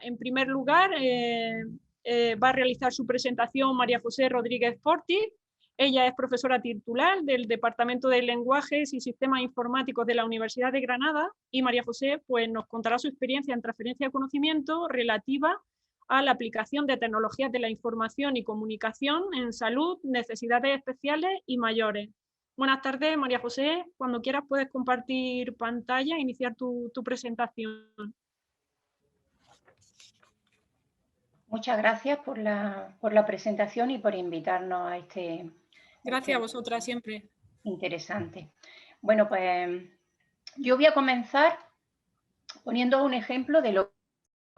en primer lugar, va a realizar su presentación María José Rodríguez Forti. Ella es profesora titular del Departamento de Lenguajes y Sistemas Informáticos de la Universidad de Granada, y María José pues, nos contará su experiencia en transferencia de conocimiento relativa a la aplicación de tecnologías de la información y comunicación en salud, necesidades especiales y mayores. Buenas tardes, María José. Cuando quieras puedes compartir pantalla e iniciar tu presentación. Muchas gracias por la presentación y por invitarnos a este... Gracias a vosotras siempre. Interesante. Bueno, pues yo voy a comenzar poniendo un ejemplo de lo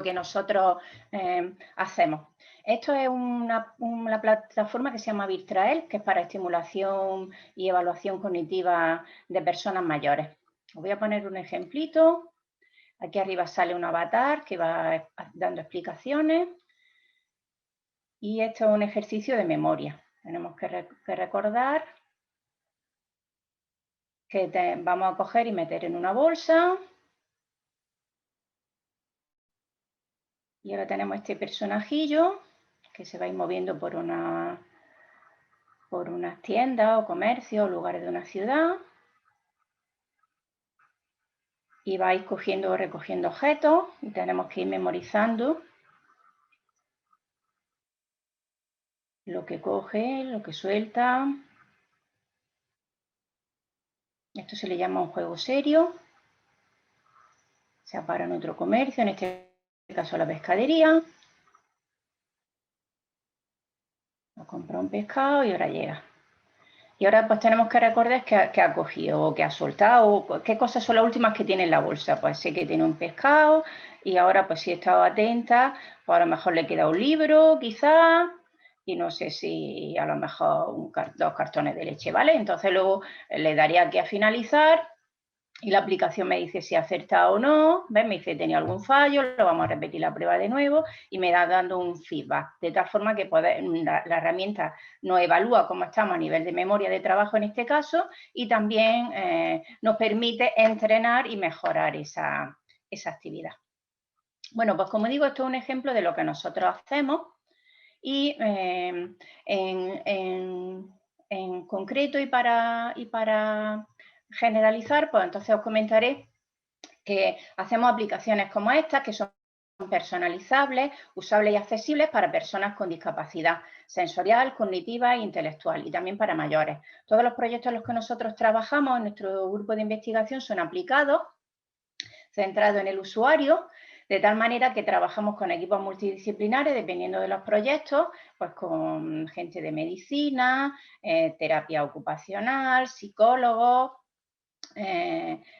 que nosotros hacemos. Esto es una plataforma que se llama Virtrael, que es para estimulación y evaluación cognitiva de personas mayores. Os voy a poner un ejemplito. Aquí arriba sale un avatar que va dando explicaciones. Y esto es un ejercicio de memoria. Tenemos que recordar que vamos a coger y meter en una bolsa. Y ahora tenemos este personajillo que se va a ir moviendo por unas tiendas o comercios o lugares de una ciudad. Y va a ir cogiendo o recogiendo objetos y tenemos que ir memorizando lo que coge, lo que suelta. Esto se le llama un juego serio. Se para en otro comercio, en este caso la pescadería. Ha comprado un pescado y ahora llega. Y ahora pues tenemos que recordar qué ha cogido o qué ha soltado, o qué cosas son las últimas que tiene en la bolsa. Pues sé que tiene un pescado y ahora pues si he estado atenta, pues a lo mejor le queda un libro quizás y no sé si a lo mejor dos cartones de leche, ¿vale? Entonces luego le daría aquí a finalizar y la aplicación me dice si ha acertado o no, ¿ves? Me dice tenía algún fallo, lo vamos a repetir la prueba de nuevo y me da dando un feedback, de tal forma que la herramienta nos evalúa cómo estamos a nivel de memoria de trabajo en este caso y también nos permite entrenar y mejorar esa actividad. Bueno, pues como digo, esto es un ejemplo de lo que nosotros hacemos y en concreto y para generalizar, pues entonces os comentaré que hacemos aplicaciones como estas, que son personalizables, usables y accesibles para personas con discapacidad sensorial, cognitiva e intelectual y también para mayores. Todos los proyectos en los que nosotros trabajamos en nuestro grupo de investigación son aplicados, centrados en el usuario, de tal manera que trabajamos con equipos multidisciplinares, dependiendo de los proyectos, pues con gente de medicina, terapia ocupacional, psicólogos,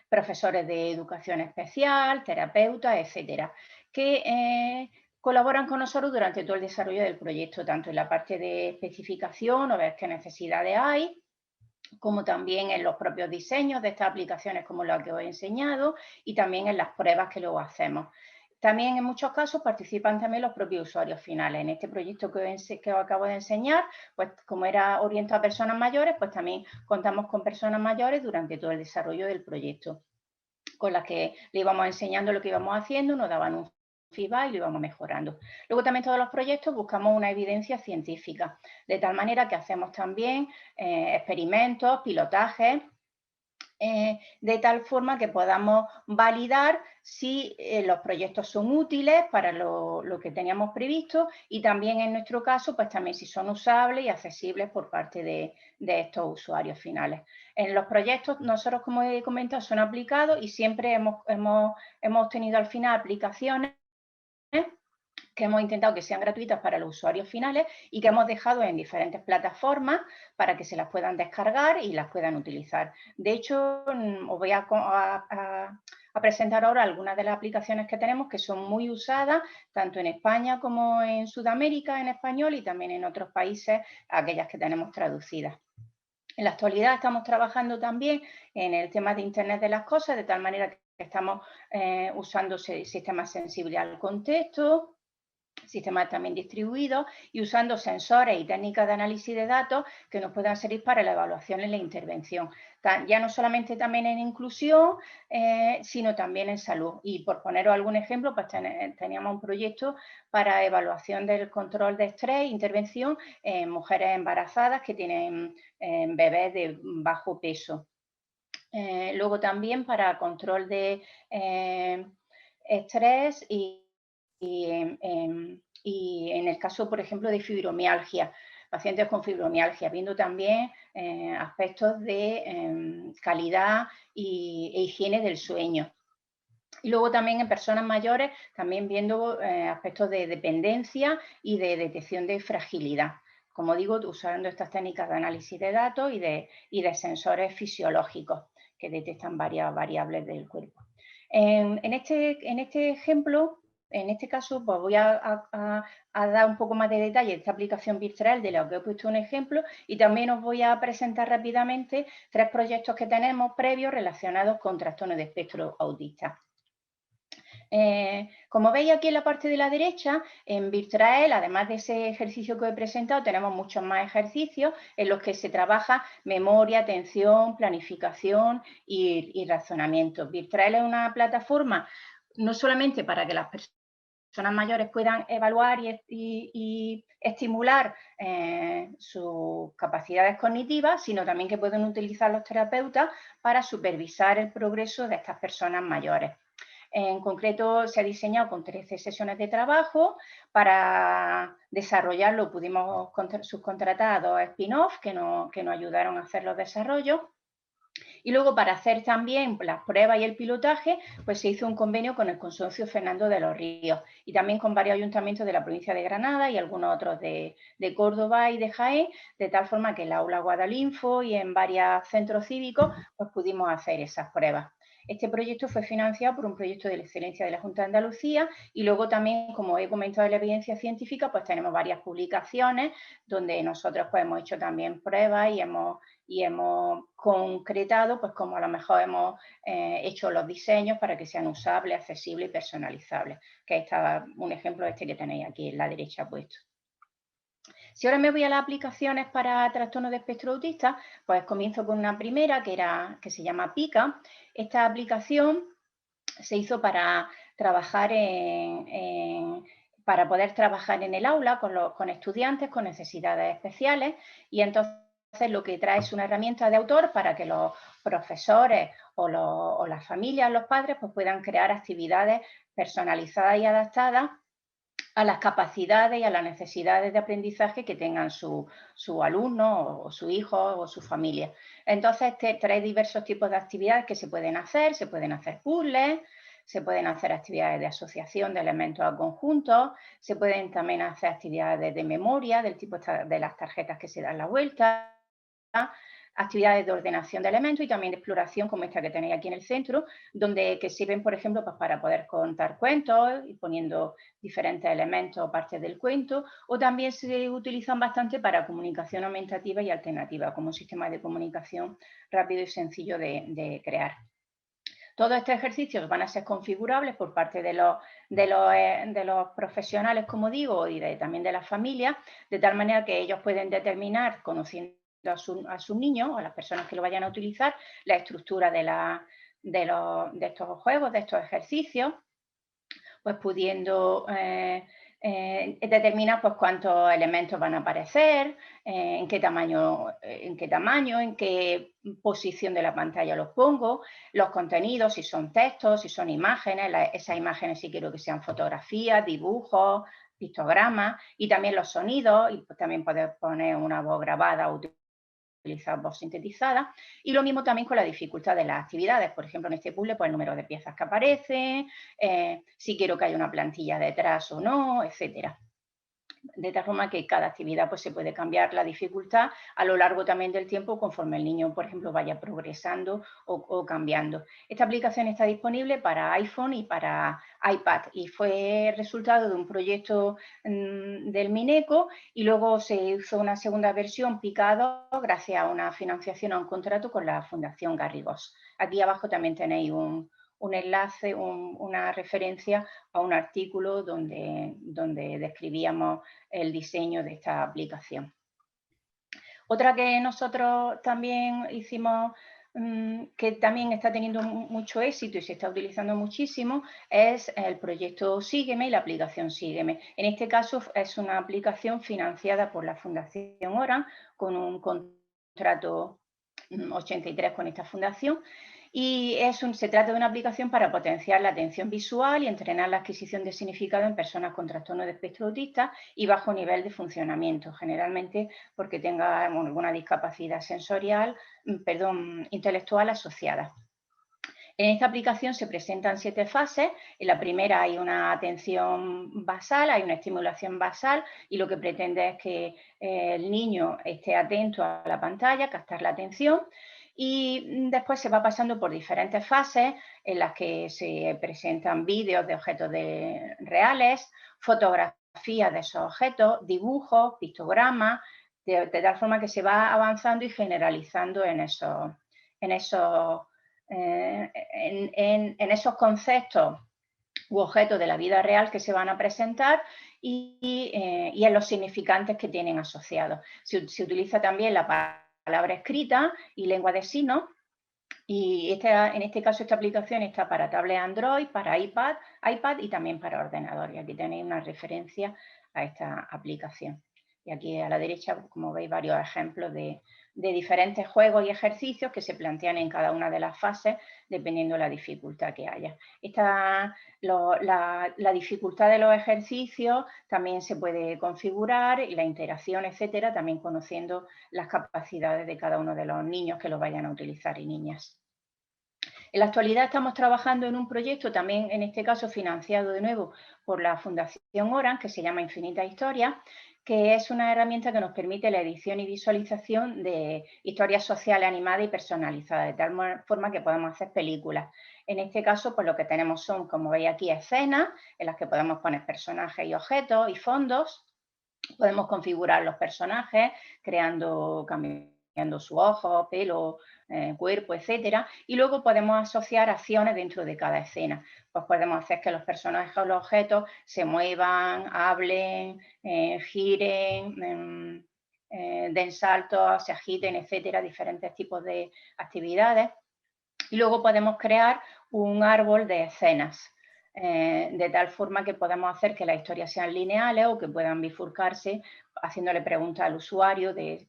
profesores de educación especial, terapeutas, etcétera, que colaboran con nosotros durante todo el desarrollo del proyecto, tanto en la parte de especificación o ver qué necesidades hay, como también en los propios diseños de estas aplicaciones como la que os he enseñado y también en las pruebas que luego hacemos. También en muchos casos participan también los propios usuarios finales. En este proyecto que os acabo de enseñar, pues como era orientado a personas mayores, pues también contamos con personas mayores durante todo el desarrollo del proyecto, con las que le íbamos enseñando lo que íbamos haciendo, nos daban un feedback y lo íbamos mejorando. Luego también todos los proyectos buscamos una evidencia científica, de tal manera que hacemos también experimentos, pilotajes, de tal forma que podamos validar si los proyectos son útiles para lo que teníamos previsto y también en nuestro caso, pues también si son usables y accesibles por parte de estos usuarios finales. En los proyectos nosotros, como he comentado, son aplicados y siempre hemos obtenido al final aplicaciones que hemos intentado que sean gratuitas para los usuarios finales y que hemos dejado en diferentes plataformas para que se las puedan descargar y las puedan utilizar. De hecho, os voy a presentar ahora algunas de las aplicaciones que tenemos que son muy usadas tanto en España como en Sudamérica en español y también en otros países, aquellas que tenemos traducidas. En la actualidad estamos trabajando también en el tema de Internet de las cosas, de tal manera que estamos usando sistemas sensibles al contexto, sistemas también distribuidos y usando sensores y técnicas de análisis de datos que nos puedan servir para la evaluación y la intervención, ya no solamente también en inclusión, sino también en salud. Y por poneros algún ejemplo, pues teníamos un proyecto para evaluación del control de estrés e intervención en mujeres embarazadas que tienen bebés de bajo peso. Luego también para control de estrés y en el caso, por ejemplo, de fibromialgia, pacientes con fibromialgia, viendo también aspectos de calidad e higiene del sueño. Y luego también en personas mayores, también viendo aspectos de dependencia y de detección de fragilidad. Como digo, usando estas técnicas de análisis de datos y de sensores fisiológicos que detectan varias variables del cuerpo. En este ejemplo, en este caso, pues voy a dar un poco más de detalle de esta aplicación virtual de la que he puesto un ejemplo y también os voy a presentar rápidamente 3 proyectos que tenemos previos relacionados con trastornos de espectro autista. Como veis aquí en la parte de la derecha, en Virtrael, además de ese ejercicio que os he presentado, tenemos muchos más ejercicios en los que se trabaja memoria, atención, planificación y razonamiento. Virtrael es una plataforma no solamente para que las personas mayores puedan evaluar y estimular sus capacidades cognitivas, sino también que pueden utilizar los terapeutas para supervisar el progreso de estas personas mayores. En concreto, se ha diseñado con 13 sesiones de trabajo. Para desarrollarlo pudimos subcontratar a 2 spin-off que nos ayudaron a hacer los desarrollos. Y luego, para hacer también las pruebas y el pilotaje, pues se hizo un convenio con el Consorcio Fernando de los Ríos y también con varios ayuntamientos de la provincia de Granada y algunos otros de Córdoba y de Jaén, de tal forma que en la Aula Guadalinfo y en varios centros cívicos pues pudimos hacer esas pruebas. Este proyecto fue financiado por un proyecto de la excelencia de la Junta de Andalucía y luego también, como he comentado en la evidencia científica, pues tenemos varias publicaciones donde nosotros pues hemos hecho también pruebas y hemos concretado pues como a lo mejor hemos hecho los diseños para que sean usables, accesibles y personalizables, que está un ejemplo este que tenéis aquí en la derecha puesto. Si ahora me voy a las aplicaciones para trastornos de espectro autista, pues comienzo con una primera que se llama Pica. Esta aplicación se hizo para trabajar para poder trabajar en el aula con estudiantes con necesidades especiales y entonces lo que trae es una herramienta de autor para que los profesores o las familias, los padres, pues puedan crear actividades personalizadas y adaptadas a las capacidades y a las necesidades de aprendizaje que tengan su alumno o su hijo o su familia. Entonces, trae diversos tipos de actividades que se pueden hacer puzzles, se pueden hacer actividades de asociación de elementos a conjuntos, se pueden también hacer actividades de memoria, del tipo de las tarjetas que se dan la vuelta, actividades de ordenación de elementos y también de exploración como esta que tenéis aquí en el centro, que sirven, por ejemplo, pues para poder contar cuentos y poniendo diferentes elementos o partes del cuento, o también se utilizan bastante para comunicación aumentativa y alternativa, como un sistema de comunicación rápido y sencillo de crear. Todos estos ejercicios van a ser configurables por parte de los profesionales, como digo, y también de las familias, de tal manera que ellos pueden determinar, conociendo a sus niños o a las personas que lo vayan a utilizar, la estructura de estos juegos, de estos ejercicios, pues pudiendo determinar pues cuántos elementos van a aparecer, en qué tamaño, en qué posición de la pantalla los pongo, los contenidos, si son textos, si son imágenes, esas imágenes si quiero que sean fotografías, dibujos, pictogramas, y también los sonidos, y pues también poder poner una voz grabada o utilizar voz sintetizada, y lo mismo también con la dificultad de las actividades. Por ejemplo, en este puzzle, pues el número de piezas que aparecen, si quiero que haya una plantilla detrás o no, etcétera. De tal forma que cada actividad pues, se puede cambiar la dificultad a lo largo también del tiempo conforme el niño, por ejemplo, vaya progresando o cambiando. Esta aplicación está disponible para iPhone y para iPad y fue resultado de un proyecto del Mineco y luego se hizo una segunda versión Picado gracias a una financiación, a un contrato con la Fundación Garrigós. Aquí abajo también tenéis un un enlace, una referencia a un artículo donde describíamos el diseño de esta aplicación. Otra que nosotros también hicimos, que también está teniendo mucho éxito y se está utilizando muchísimo, es el proyecto Sígueme y la aplicación Sígueme. En este caso es una aplicación financiada por la Fundación Oran con un contrato 83 con esta fundación. Y se trata de una aplicación para potenciar la atención visual y entrenar la adquisición de significado en personas con trastorno de espectro autista y bajo nivel de funcionamiento, generalmente porque tenga alguna discapacidad intelectual asociada. En esta aplicación se presentan 7 fases. En la primera hay una atención basal, hay una estimulación basal y lo que pretende es que el niño esté atento a la pantalla, captar la atención. Y después se va pasando por diferentes fases en las que se presentan vídeos de objetos reales, fotografías de esos objetos, dibujos, pictogramas, de tal forma que se va avanzando y generalizando en esos conceptos u objetos de la vida real que se van a presentar y en los significantes que tienen asociados. Se utiliza también la palabra escrita y lengua de signos, y en este caso esta aplicación está para tablet Android, para iPad y también para ordenador. Y aquí tenéis una referencia a esta aplicación. Y aquí a la derecha, como veis, varios ejemplos de diferentes juegos y ejercicios que se plantean en cada una de las fases, dependiendo de la dificultad que haya. La dificultad de los ejercicios también se puede configurar, y la interacción, etcétera, también conociendo las capacidades de cada uno de los niños que lo vayan a utilizar y niñas. En la actualidad estamos trabajando en un proyecto, también en este caso financiado de nuevo por la Fundación Oran, que se llama Infinita Historia, que es una herramienta que nos permite la edición y visualización de historias sociales animadas y personalizadas, de tal forma que podemos hacer películas. En este caso, pues lo que tenemos son, como veis aquí, escenas en las que podemos poner personajes y objetos y fondos. Podemos configurar los personajes cambiando su ojo, pelo, cuerpo, etcétera, y luego podemos asociar acciones dentro de cada escena. Pues podemos hacer que los personajes o los objetos se muevan, hablen, giren, den saltos, se agiten, etcétera, diferentes tipos de actividades. Y luego podemos crear un árbol de escenas, de tal forma que podamos hacer que las historias sean lineales o que puedan bifurcarse, haciéndole preguntas al usuario de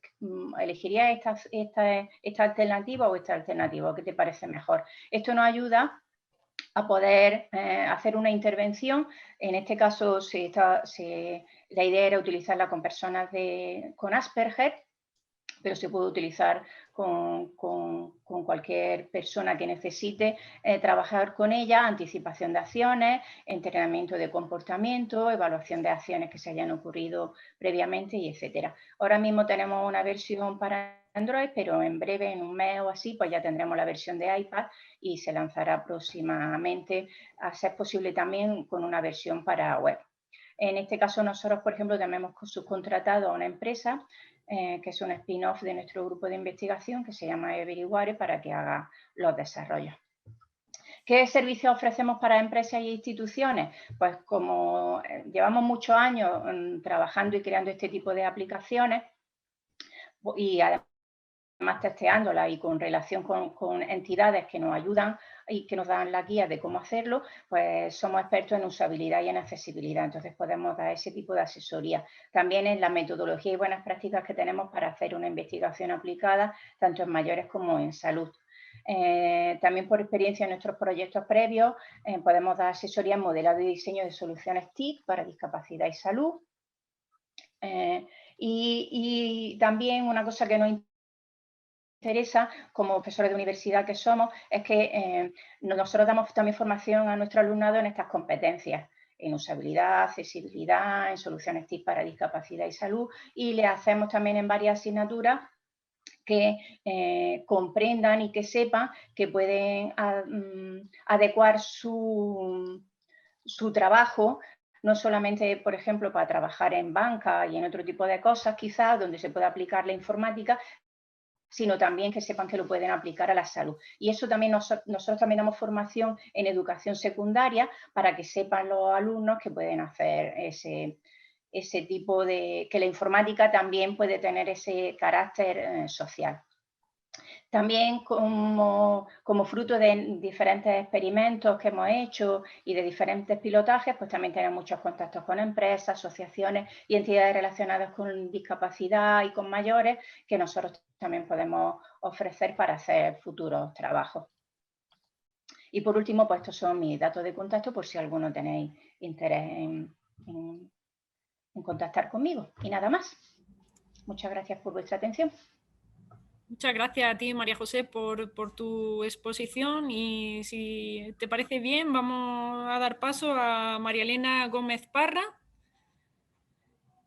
¿elegiría esta alternativa o esta alternativa? ¿Qué te parece mejor? Esto nos ayuda a poder hacer una intervención. En este caso, la idea era utilizarla con personas con Asperger, pero se puede utilizar con cualquier persona que necesite trabajar con ella, anticipación de acciones, entrenamiento de comportamiento, evaluación de acciones que se hayan ocurrido previamente, y etcétera. Ahora mismo tenemos una versión para Android, pero en breve, en un mes o así, pues ya tendremos la versión de iPad y se lanzará próximamente, a ser posible también con una versión para web. En este caso nosotros, por ejemplo, también hemos subcontratado a una empresa que es un spin-off de nuestro grupo de investigación que se llama Everywhere, para que haga los desarrollos. ¿Qué servicios ofrecemos para empresas e instituciones? Pues como llevamos muchos años trabajando y creando este tipo de aplicaciones, y además testeándolas y con relación con entidades que nos ayudan y que nos dan la guía de cómo hacerlo, pues somos expertos en usabilidad y en accesibilidad. Entonces podemos dar ese tipo de asesoría. También en la metodología y buenas prácticas que tenemos para hacer una investigación aplicada, tanto en mayores como en salud. También por experiencia en nuestros proyectos previos podemos dar asesoría en modelado y diseño de soluciones TIC para discapacidad y salud. Y también una cosa que nos interesa como profesores de universidad que somos es que nosotros damos también formación a nuestro alumnado en estas competencias, en usabilidad, accesibilidad, en soluciones TIC para discapacidad y salud, y le hacemos también en varias asignaturas que comprendan y que sepan que pueden adecuar su trabajo, no solamente, por ejemplo, para trabajar en banca y en otro tipo de cosas, quizás, donde se puede aplicar la informática, sino también que sepan que lo pueden aplicar a la salud. Y eso también nosotros también damos formación en educación secundaria para que sepan los alumnos que pueden hacer ese tipo de, que la informática también puede tener ese carácter social. También como fruto de diferentes experimentos que hemos hecho y de diferentes pilotajes, pues también tenemos muchos contactos con empresas, asociaciones y entidades relacionadas con discapacidad y con mayores que nosotros también podemos ofrecer para hacer futuros trabajos. Y por último, pues estos son mis datos de contacto por si alguno tenéis interés en contactar conmigo. Y nada más. Muchas gracias por vuestra atención. Muchas gracias a ti, María José, por tu exposición, y si te parece bien, vamos a dar paso a María Elena Gómez Parra.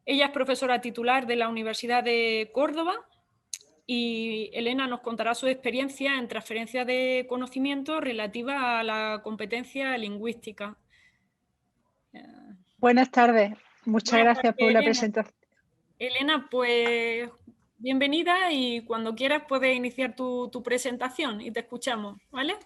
Ella es profesora titular de la Universidad de Córdoba y Elena nos contará su experiencia en transferencia de conocimiento relativa a la competencia lingüística. Buenas tardes, muchas Buenas gracias tardes, por la Elena. presentación. Elena, pues bienvenida y cuando quieras puedes iniciar tu presentación y te escuchamos, ¿vale?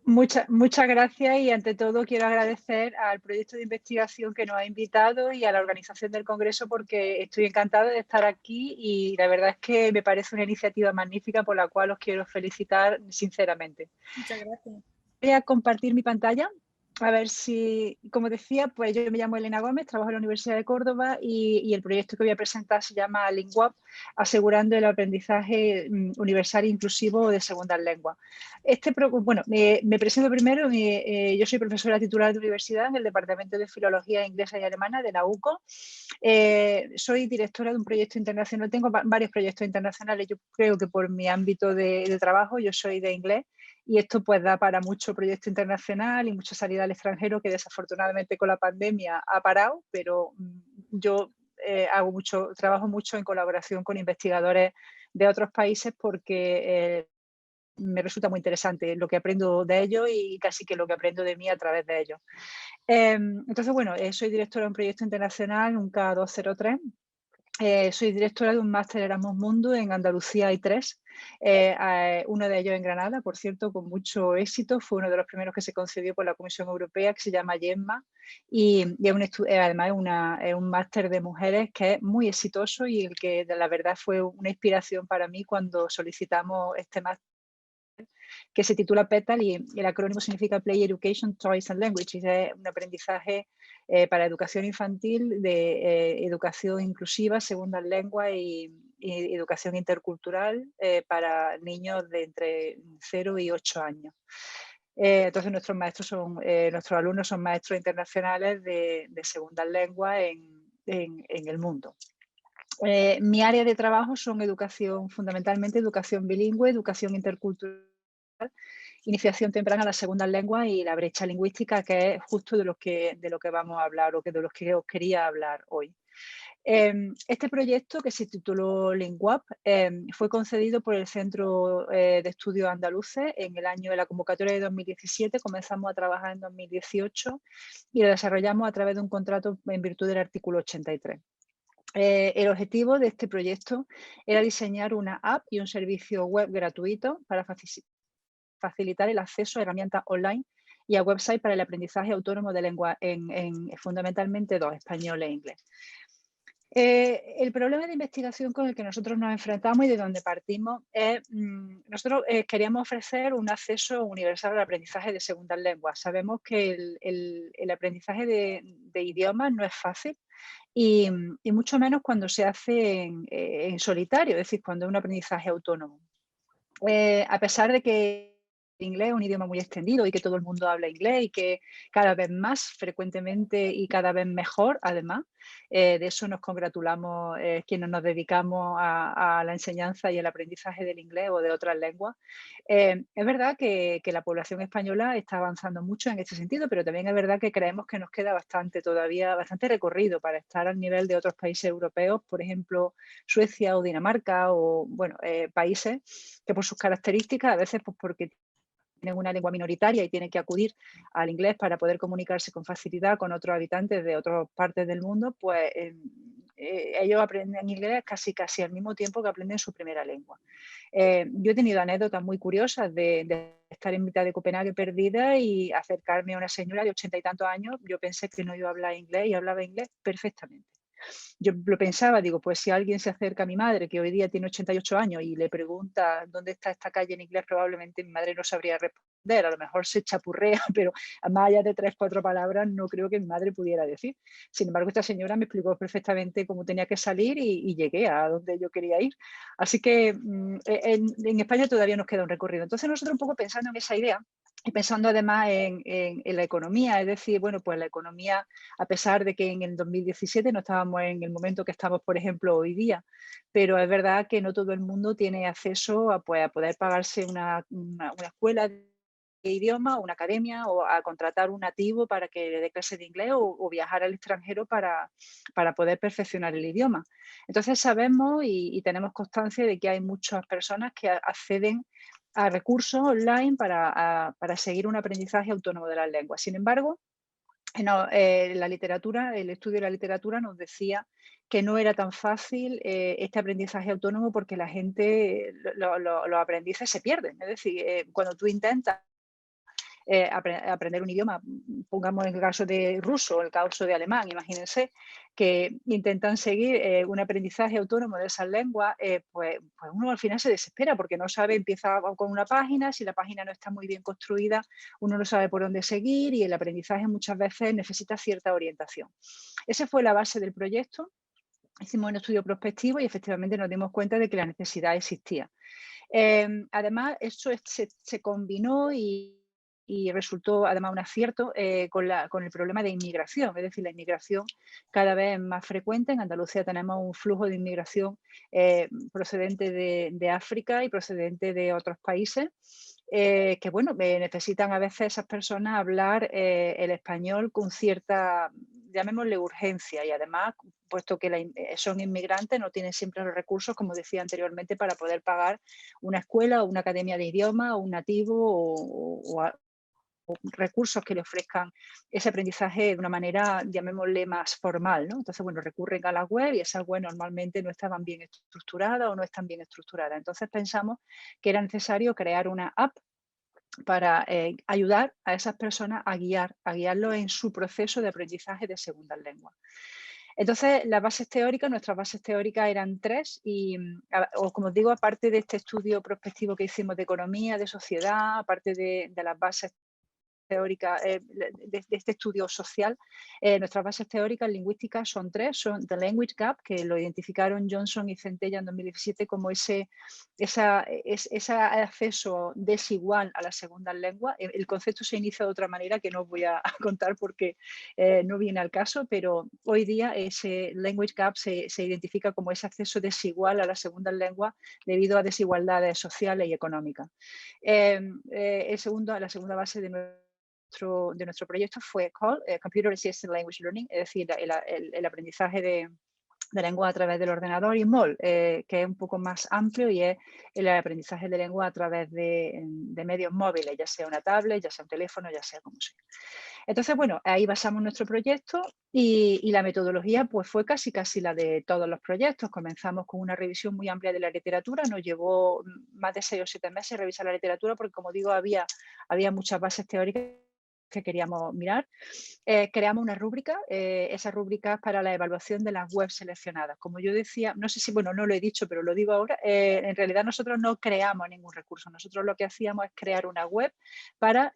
Muchas gracias y ante todo quiero agradecer al proyecto de investigación que nos ha invitado y a la organización del Congreso porque estoy encantada de estar aquí y la verdad es que me parece una iniciativa magnífica por la cual os quiero felicitar sinceramente. Muchas gracias. Voy a compartir mi pantalla. A ver si, como decía, pues yo me llamo Elena Gómez, trabajo en la Universidad de Córdoba y el proyecto que voy a presentar se llama LingUp, asegurando el aprendizaje universal e inclusivo de segundas lenguas. Bueno, me presento primero, yo soy profesora titular de universidad en el Departamento de Filología Inglesa y Alemana de la UCO. Soy directora de un proyecto internacional, tengo varios proyectos internacionales, yo creo que por mi ámbito de trabajo, yo soy de inglés, y esto pues da para mucho proyecto internacional y mucha salida al extranjero que desafortunadamente con la pandemia ha parado, pero yo trabajo mucho en colaboración con investigadores de otros países porque me resulta muy interesante lo que aprendo de ellos y casi que lo que aprendo de mí a través de ellos. Entonces, bueno, soy directora de un proyecto internacional, un K203. Soy directora de un máster Erasmus Mundus en Andalucía, hay 3, uno de ellos en Granada, por cierto, con mucho éxito, fue uno de los primeros que se concedió por la Comisión Europea, que se llama YESMA, y además es un máster de mujeres que es muy exitoso y el que la verdad fue una inspiración para mí cuando solicitamos este máster, que se titula PETAL y el acrónimo significa Play Education, Toys and Languages. Es un aprendizaje para educación infantil, de educación inclusiva, segundas lenguas y educación intercultural para niños de entre 0 y 8 años. Entonces nuestros alumnos son maestros internacionales de segundas lenguas en el mundo. Mi área de trabajo son fundamentalmente educación bilingüe, educación intercultural, iniciación temprana a las segundas lenguas y la brecha lingüística, que es justo de lo que vamos a hablar o de los que os quería hablar hoy. Este proyecto, que se tituló LingUp, fue concedido por el Centro de Estudios Andaluces en el año de la convocatoria de 2017. Comenzamos a trabajar en 2018 y lo desarrollamos a través de un contrato en virtud del artículo 83. El objetivo de este proyecto era diseñar una app y un servicio web gratuito para facilitar el acceso a herramientas online y a websites para el aprendizaje autónomo de lengua en fundamentalmente 2, español e inglés. El problema de investigación con el que nosotros nos enfrentamos y de donde partimos es, nosotros queríamos ofrecer un acceso universal al aprendizaje de segundas lenguas. Sabemos que el aprendizaje de idiomas no es fácil y mucho menos cuando se hace en solitario, es decir, cuando es un aprendizaje autónomo. A pesar de que el inglés es un idioma muy extendido y que todo el mundo habla inglés y que cada vez más frecuentemente y cada vez mejor, además, de eso nos congratulamos quienes nos dedicamos a la enseñanza y el aprendizaje del inglés o de otras lenguas. Es verdad que la población española está avanzando mucho en este sentido, pero también es verdad que creemos que nos queda todavía bastante recorrido para estar al nivel de otros países europeos, por ejemplo, Suecia o Dinamarca o, bueno, países que por sus características, a veces pues porque tienen una lengua minoritaria y tienen que acudir al inglés para poder comunicarse con facilidad con otros habitantes de otras partes del mundo, pues ellos aprenden inglés casi al mismo tiempo que aprenden su primera lengua. Yo he tenido anécdotas muy curiosas de estar en mitad de Copenhague perdida y acercarme a una señora de 80 y tantos años. Yo pensé que no iba a hablar inglés y hablaba inglés perfectamente. Yo lo pensaba, digo, pues si alguien se acerca a mi madre, que hoy día tiene 88 años, y le pregunta dónde está esta calle en inglés, probablemente mi madre no sabría responder, a lo mejor se chapurrea, pero más allá de 3 o 4 palabras no creo que mi madre pudiera decir. Sin embargo, esta señora me explicó perfectamente cómo tenía que salir y llegué a donde yo quería ir. Así que en España todavía nos queda un recorrido. Entonces nosotros un poco pensando en esa idea, y pensando además en la economía, es decir, bueno, pues la economía, a pesar de que en el 2017 no estábamos en el momento que estamos, por ejemplo, hoy día, pero es verdad que no todo el mundo tiene acceso a, pues, a poder pagarse una escuela de idioma, una academia, o a contratar un nativo para que le dé clases de inglés, o viajar al extranjero para poder perfeccionar el idioma. Entonces sabemos y tenemos constancia de que hay muchas personas que acceden a recursos online para seguir un aprendizaje autónomo de las lenguas. Sin embargo, la literatura, el estudio de la literatura nos decía que no era tan fácil este aprendizaje autónomo, porque la gente, los aprendices se pierden. Es decir, cuando tú intentas aprender un idioma, pongamos el caso de ruso, el caso de alemán, imagínense, que intentan seguir un aprendizaje autónomo de esas lenguas, pues uno al final se desespera porque no sabe, empieza con una página, si la página no está muy bien construida, uno no sabe por dónde seguir, y el aprendizaje muchas veces necesita cierta orientación. Esa fue la base del proyecto. Hicimos un estudio prospectivo y efectivamente nos dimos cuenta de que la necesidad existía. Además, eso se combinó y resultó además un acierto con el problema de inmigración. Es decir, la inmigración cada vez es más frecuente. En Andalucía tenemos un flujo de inmigración procedente de África y procedente de otros países, que bueno, necesitan a veces esas personas hablar el español con cierta, llamémosle, urgencia, y además, puesto que son inmigrantes, no tienen siempre los recursos, como decía anteriormente, para poder pagar una escuela o una academia de idioma, o un nativo, o recursos que le ofrezcan ese aprendizaje de una manera, llamémosle, más formal, ¿no? Entonces, bueno, recurren a la web, y esas web normalmente no estaban bien estructuradas o no están bien estructuradas. Entonces pensamos que era necesario crear una app para ayudar a esas personas a guiarlos en su proceso de aprendizaje de segundas lenguas. Entonces, nuestras bases teóricas eran 3, y como os digo, aparte de este estudio prospectivo que hicimos de economía, de sociedad, aparte de las bases teóricas, de este estudio social, nuestras bases teóricas lingüísticas son 3, son The Language Gap, que lo identificaron Johnson y Centella en 2017 como ese acceso desigual a las segundas lenguas. El concepto se inicia de otra manera que no os voy a contar porque no viene al caso, pero hoy día ese Language Gap se identifica como ese acceso desigual a las segundas lenguas debido a desigualdades sociales y económicas. La segunda base de nuestro proyecto fue Computer Assisted Language Learning, es decir, el aprendizaje de lengua a través del ordenador, y MOL, que es un poco más amplio, y es el aprendizaje de lengua a través de medios móviles, ya sea una tablet, ya sea un teléfono, ya sea como sea. Entonces, bueno, ahí basamos nuestro proyecto, y la metodología pues fue casi la de todos los proyectos. Comenzamos con una revisión muy amplia de la literatura, nos llevó más de 6 o 7 meses revisar la literatura, porque, como digo, había muchas bases teóricas que queríamos mirar. Creamos una rúbrica, esas rúbricas para la evaluación de las webs seleccionadas. Como yo decía, no sé si, bueno, no lo he dicho, pero lo digo ahora, en realidad nosotros no creamos ningún recurso. Nosotros lo que hacíamos es crear una web para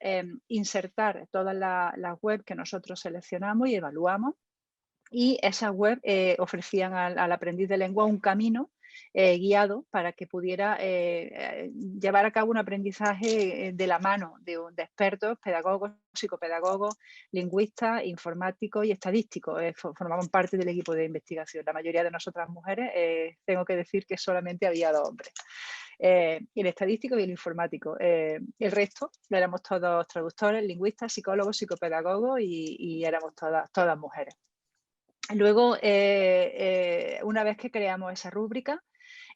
insertar todas las webs que nosotros seleccionamos y evaluamos, y esas webs ofrecían al aprendiz de lengua un camino guiado para que pudiera llevar a cabo un aprendizaje de la mano de expertos, pedagogos, psicopedagogos, lingüistas, informáticos y estadísticos. Formaban parte del equipo de investigación. La mayoría de nosotras mujeres, tengo que decir que solamente había 2 hombres. El estadístico y el informático. El resto éramos todos traductores, lingüistas, psicólogos, psicopedagogos, y éramos todas mujeres. Luego, una vez que creamos esa rúbrica,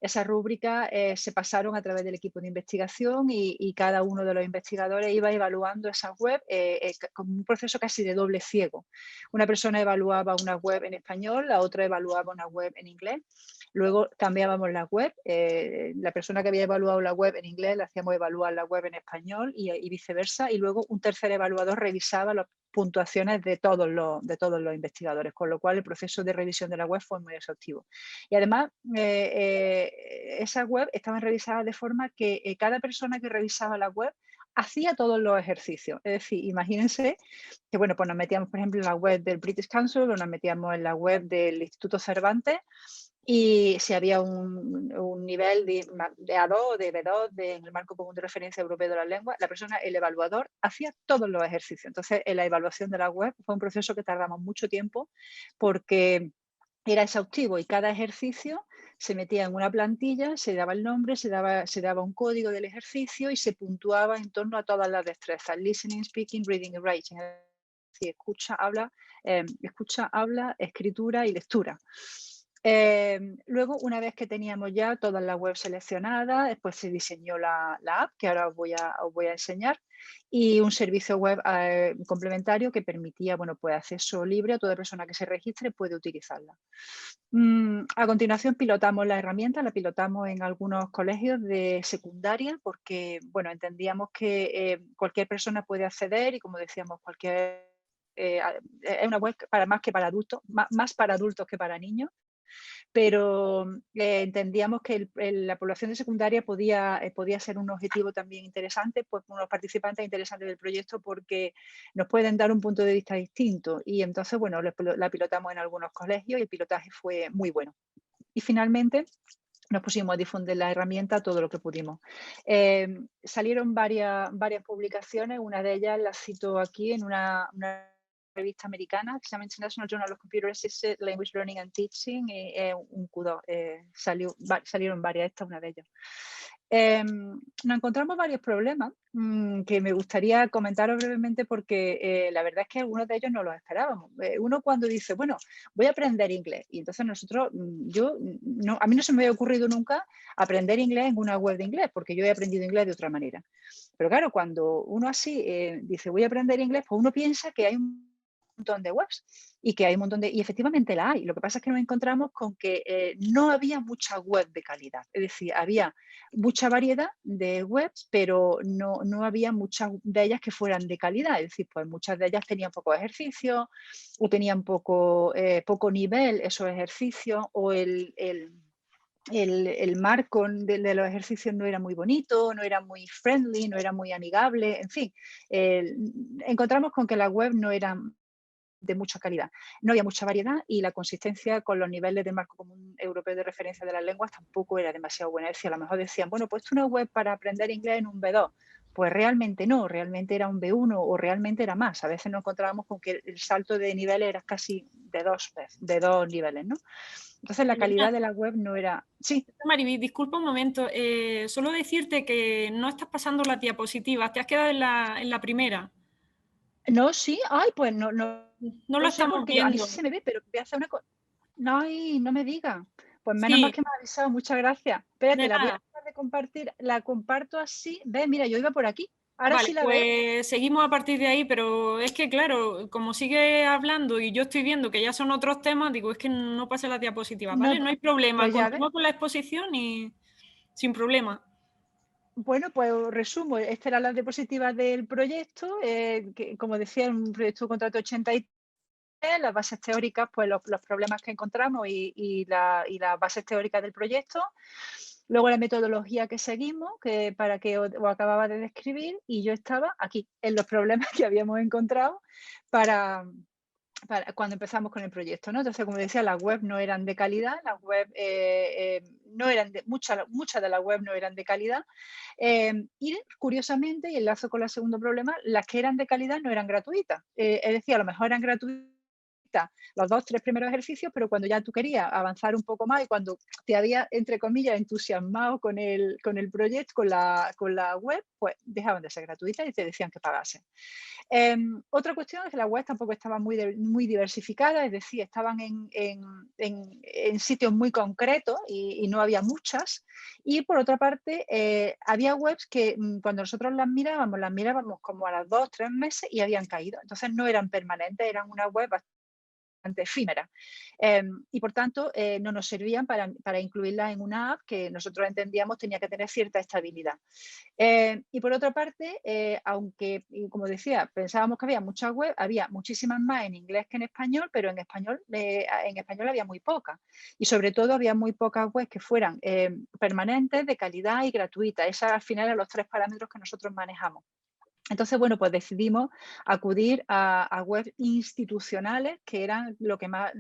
Esas rúbricas se pasaron a través del equipo de investigación y cada uno de los investigadores iba evaluando esas web como un proceso casi de doble ciego. Una persona evaluaba una web en español, la otra evaluaba una web en inglés. Luego cambiábamos la web. La persona que había evaluado la web en inglés le hacíamos evaluar la web en español y viceversa. Y luego un tercer evaluador revisaba las puntuaciones de todos los investigadores, con lo cual el proceso de revisión de la web fue muy exhaustivo. Y además, esas webs estaban revisadas de forma que cada persona que revisaba la web hacía todos los ejercicios. Es decir, imagínense que, bueno, pues nos metíamos, por ejemplo, en la web del British Council o nos metíamos en la web del Instituto Cervantes y si había un nivel de A2 o de B2 en el marco común de referencia europeo de las lenguas, la persona, el evaluador, hacía todos los ejercicios. Entonces, en la evaluación de la web fue un proceso que tardamos mucho tiempo porque era exhaustivo y cada ejercicio se metía en una plantilla, se daba el nombre, se daba un código del ejercicio y se puntuaba en torno a todas las destrezas: listening, speaking, reading y writing. Es decir, escucha, habla, escritura y lectura. Luego, una vez que teníamos ya todas las webs seleccionadas, después se diseñó la app, que ahora os voy a enseñar, y un servicio web complementario que permitía, bueno, pues acceso libre a toda persona que se registre puede utilizarla. A continuación pilotamos la herramienta, la pilotamos en algunos colegios de secundaria porque, bueno, entendíamos que cualquier persona puede acceder y, como decíamos, es una web para más que para adultos, más para adultos que para niños. Pero entendíamos que la población de secundaria podía ser un objetivo también interesante, pues unos participantes interesantes del proyecto porque nos pueden dar un punto de vista distinto. Y entonces, bueno, la pilotamos en algunos colegios y el pilotaje fue muy bueno. Y finalmente nos pusimos a difundir la herramienta todo lo que pudimos. Salieron varias publicaciones, una de ellas la cito aquí en una revista americana que se llama International Journal of Computer Assisted Language Learning and Teaching, un Q2, salieron varias, esta es una de ellas. Nos encontramos varios problemas que me gustaría comentaros brevemente porque la verdad es que algunos de ellos no los esperábamos. Uno cuando dice, bueno, voy a aprender inglés, y entonces nosotros, a mí no se me había ocurrido nunca aprender inglés en una web de inglés, porque yo he aprendido inglés de otra manera. Pero claro, cuando uno así dice, voy a aprender inglés, pues uno piensa que hay un montón de webs y que hay un montón y efectivamente la hay. Lo que pasa es que nos encontramos con que no había mucha web de calidad. Es decir, había mucha variedad de webs, pero no había muchas de ellas que fueran de calidad. Es decir, pues muchas de ellas tenían poco ejercicio o tenían poco nivel esos ejercicios, o el marco de los ejercicios no era muy bonito, no era muy friendly, no era muy amigable, en fin. Encontramos con que las webs no eran de mucha calidad. No había mucha variedad y la consistencia con los niveles del marco común europeo de referencia de las lenguas tampoco era demasiado buena. Es decir, a lo mejor decían, bueno, pues una web para aprender inglés en un B2. Pues realmente no, realmente era un B1 o realmente era más. A veces nos encontrábamos con que el salto de niveles era casi de dos niveles, ¿no? Entonces la calidad de la web no era... Sí. Mariby, disculpa un momento. Solo decirte que no estás pasando las diapositivas, te has quedado en la primera. No, sí. Ay, pues no lo estamos viendo. A mí sí se me ve, pero voy a hacer una cosa. No me diga. Pues menos mal que me ha avisado, muchas gracias. Espérate, la voy a dejar de compartir, la comparto así. Ve, mira, yo iba por aquí. Ahora vale, sí la pues veo. seguimos a partir de ahí, pero es que claro, como sigue hablando y yo estoy viendo que ya son otros temas, digo, es que no pase la diapositiva, ¿vale? No hay problema, pues continúo con la exposición y sin problema. Bueno, pues resumo, estas eran las diapositivas del proyecto, que como decía, un proyecto de contrato 83, las bases teóricas, pues los problemas que encontramos y las bases teóricas del proyecto. Luego la metodología que seguimos, para que os acababa de describir, y yo estaba aquí, en los problemas que habíamos encontrado para cuando empezamos con el proyecto, ¿no? Entonces, como decía, las webs no eran de calidad, las webs no eran muchas de las webs no eran de calidad, y curiosamente, y enlazo con el segundo problema, las que eran de calidad no eran gratuitas. Es decir, a lo mejor eran gratuitas los 2 o 3 primeros ejercicios, pero cuando ya tú querías avanzar un poco más y cuando te había, entre comillas, entusiasmado con el proyecto, con la web, pues dejaban de ser gratuitas y te decían que pagasen. Otra cuestión es que las webs tampoco estaban muy diversificadas, es decir, estaban en sitios muy concretos y no había muchas. Y por otra parte, había webs que cuando nosotros las mirábamos como a los 2 o 3 meses y habían caído. Entonces no eran permanentes, eran una web bastante efímera. Y por tanto, no nos servían para incluirlas en una app que nosotros entendíamos tenía que tener cierta estabilidad. Y por otra parte, aunque, como decía, pensábamos que había muchas webs, había muchísimas más en inglés que en español, pero en español había muy pocas. Y sobre todo había muy pocas webs que fueran permanentes, de calidad y gratuitas. Esos al final eran los 3 parámetros que nosotros manejamos. Entonces, bueno, pues decidimos acudir a webs institucionales que eran lo que más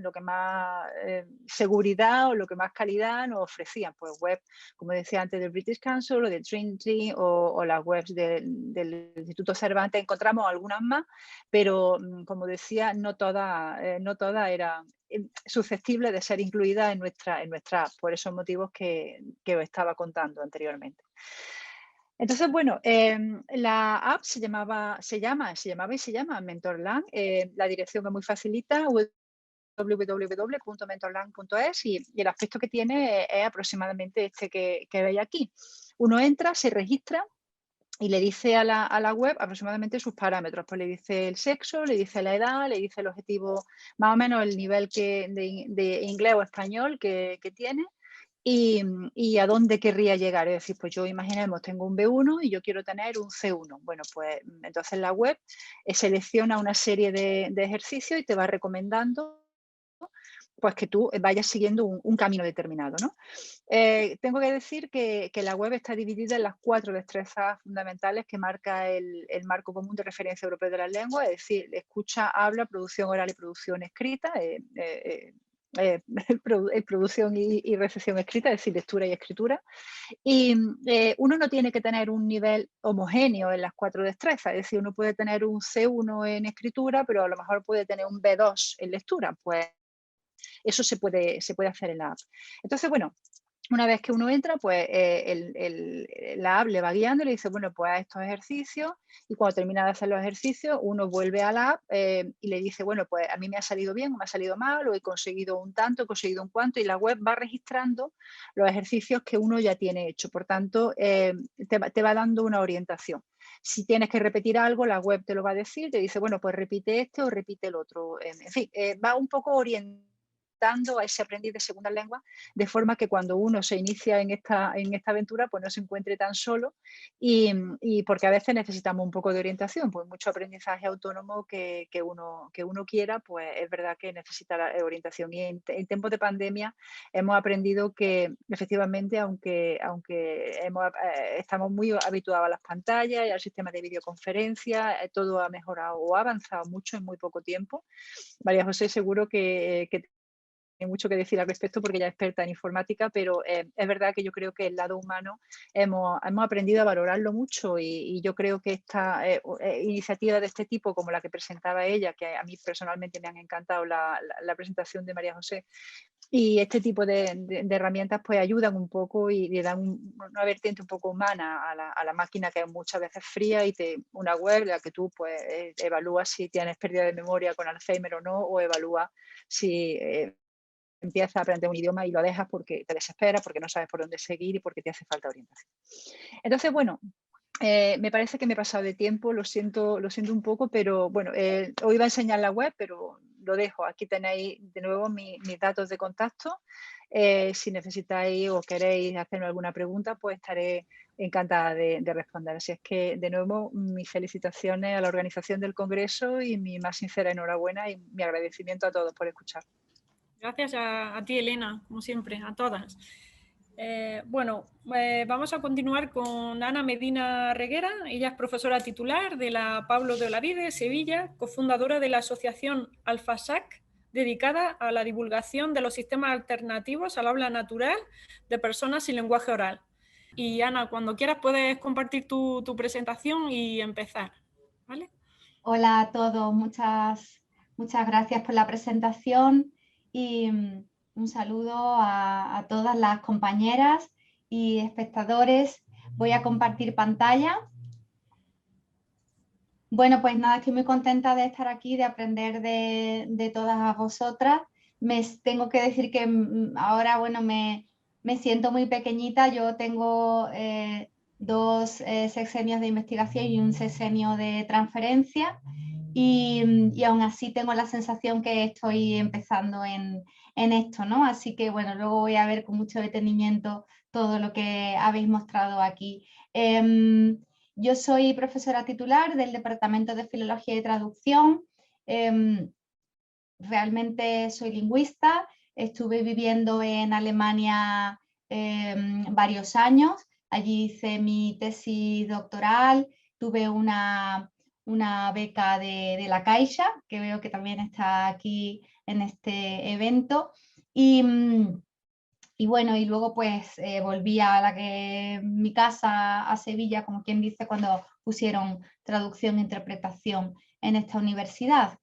seguridad o lo que más calidad nos ofrecían. Pues web, como decía antes, del British Council o de Trinity o las webs del Instituto Cervantes. Encontramos algunas más, pero como decía, no todas eran susceptibles de ser incluidas en nuestra app, por esos motivos que os estaba contando anteriormente. Entonces, bueno, la app se llama Mentorland. La dirección es muy facilita, www.mentorland.es, y el aspecto que tiene es aproximadamente este que veis aquí. Uno entra, se registra y le dice a la web aproximadamente sus parámetros. Pues le dice el sexo, le dice la edad, le dice el objetivo, más o menos el nivel de inglés o español que tiene. Y a dónde querría llegar. Es decir, pues yo imaginemos, tengo un B1 y yo quiero tener un C1. Bueno, pues entonces la web selecciona una serie de ejercicios y te va recomendando pues que tú vayas siguiendo un camino determinado, ¿no? Tengo que decir que la web está dividida en las 4 destrezas fundamentales que marca el Marco Común de Referencia Europeo de las Lenguas, es decir, escucha, habla, producción oral y producción escrita, producción y recepción escrita, es decir, lectura y escritura. Y uno no tiene que tener un nivel homogéneo en las 4 destrezas, es decir, uno puede tener un C1 en escritura, pero a lo mejor puede tener un B2 en lectura, pues eso se puede hacer en la app. Entonces, bueno, una vez que uno entra, pues la app le va guiando y le dice, bueno, pues a estos ejercicios, y cuando termina de hacer los ejercicios, uno vuelve a la app y le dice, bueno, pues a mí me ha salido bien o me ha salido mal, o he conseguido un tanto, he conseguido un cuanto, y la web va registrando los ejercicios que uno ya tiene hecho. Por tanto, te va dando una orientación. Si tienes que repetir algo, la web te lo va a decir, te dice, bueno, pues repite este o repite el otro. En fin, va un poco orientando a ese aprendiz de segunda lengua, de forma que cuando uno se inicia en esta aventura, pues no se encuentre tan solo, y porque a veces necesitamos un poco de orientación, pues mucho aprendizaje autónomo que uno quiera, pues es verdad que necesita la orientación. Y en tiempos de pandemia hemos aprendido que efectivamente, aunque estamos muy habituados a las pantallas y al sistema de videoconferencia, todo ha mejorado o ha avanzado mucho en muy poco tiempo. María José seguro que tiene mucho que decir al respecto porque ella es experta en informática, pero es verdad que yo creo que el lado humano hemos aprendido a valorarlo mucho, y yo creo que esta iniciativa de este tipo, como la que presentaba ella, que a mí personalmente me han encantado la presentación de María José, y este tipo de herramientas pues ayudan un poco y le dan una vertiente un poco humana a la máquina, que es muchas veces fría, y una web en la que tú pues evalúas si tienes pérdida de memoria con Alzheimer o no, o evalúas si empiezas a aprender un idioma y lo dejas porque te desesperas, porque no sabes por dónde seguir y porque te hace falta orientación. Entonces, bueno, me parece que me he pasado de tiempo, lo siento un poco, pero bueno, os iba a enseñar la web, pero lo dejo. Aquí tenéis de nuevo mis datos de contacto. Si necesitáis o queréis hacerme alguna pregunta, pues estaré encantada de responder. Así es que, de nuevo, mis felicitaciones a la organización del Congreso y mi más sincera enhorabuena y mi agradecimiento a todos por escuchar. Gracias a ti, Elena, como siempre, a todas. Vamos a continuar con Ana Medina Reguera. Ella es profesora titular de la Pablo de Olavide, Sevilla, cofundadora de la asociación AlfaSac, dedicada a la divulgación de los sistemas alternativos al habla natural de personas sin lenguaje oral. Y Ana, cuando quieras puedes compartir tu presentación y empezar, ¿vale? Hola a todos, muchas Muchas gracias por la presentación y un saludo a todas las compañeras y espectadores. Voy a compartir pantalla. Bueno, pues nada, estoy muy contenta de estar aquí, de aprender de todas vosotras. Tengo que decir que ahora, bueno, me siento muy pequeñita. Yo tengo 2 sexenios de investigación y un sexenio de transferencia y aún así tengo la sensación que estoy empezando en esto, ¿no? Así que bueno, luego voy a ver con mucho detenimiento todo lo que habéis mostrado aquí. Yo soy profesora titular del Departamento de Filología y Traducción. Realmente soy lingüista. Estuve viviendo en Alemania varios años. Allí hice mi tesis doctoral. Tuve una beca de la Caixa, que veo que también está aquí en este evento. Y bueno, y luego pues volví a mi casa, a Sevilla, como quien dice, cuando pusieron traducción e interpretación en esta universidad.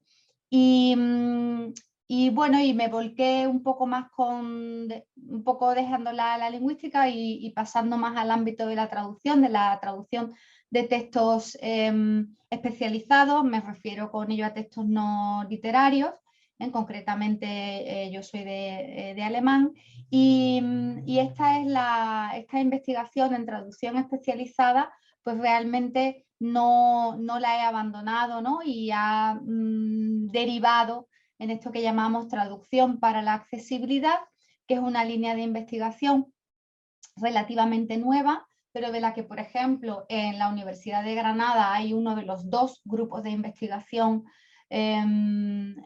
Y bueno, y me volqué un poco más un poco dejando la lingüística y pasando más al ámbito de la traducción de textos especializados. Me refiero con ello a textos no literarios. Concretamente yo soy de alemán y esta investigación en traducción especializada pues realmente no la he abandonado, ¿no? Y ha derivado en esto que llamamos traducción para la accesibilidad, que es una línea de investigación relativamente nueva, pero de la que, por ejemplo, en la Universidad de Granada hay uno de los 2 grupos de investigación en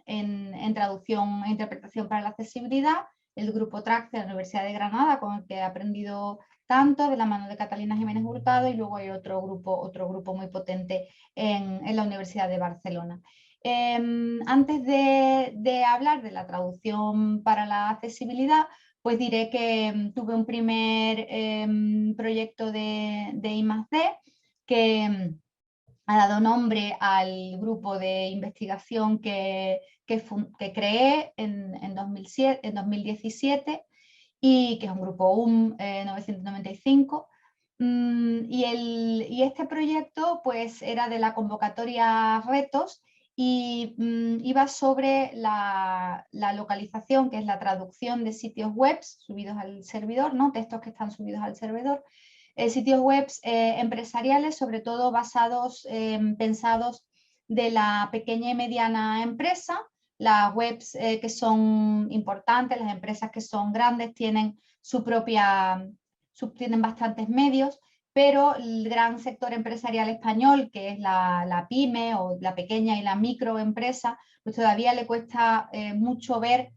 traducción e interpretación para la accesibilidad, el grupo TRAC de la Universidad de Granada, con el que he aprendido tanto, de la mano de Catalina Jiménez Hurtado, y luego hay otro grupo muy potente en la Universidad de Barcelona. Antes de hablar de la traducción para la accesibilidad, pues diré que tuve un primer proyecto de I+D que ha dado nombre al grupo de investigación que creé en 2017 y que es un grupo UM 995. Y este proyecto pues era de la convocatoria Retos y iba sobre la localización, que es la traducción de sitios web subidos al servidor, ¿no? Textos que están subidos al servidor, sitios web empresariales, sobre todo pensados de la pequeña y mediana empresa. Las webs que son importantes, las empresas que son grandes tienen tienen bastantes medios, pero el gran sector empresarial español, que es la pyme o la pequeña y la microempresa, pues todavía le cuesta mucho ver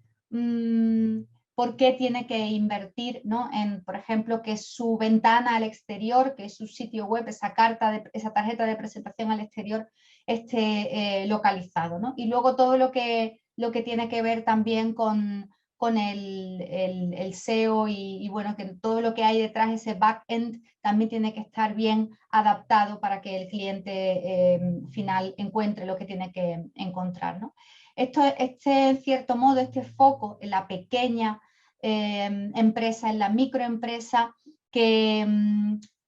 por qué tiene que invertir, ¿no? Por ejemplo, que su ventana al exterior, que su sitio web, esa tarjeta de presentación al exterior esté localizado, ¿no? Y luego todo lo que tiene que ver también con el SEO y bueno, que todo lo que hay detrás, ese back-end, también tiene que estar bien adaptado para que el cliente final encuentre lo que tiene que encontrar, ¿no? En cierto modo, este foco en la pequeña empresa, en la microempresa, que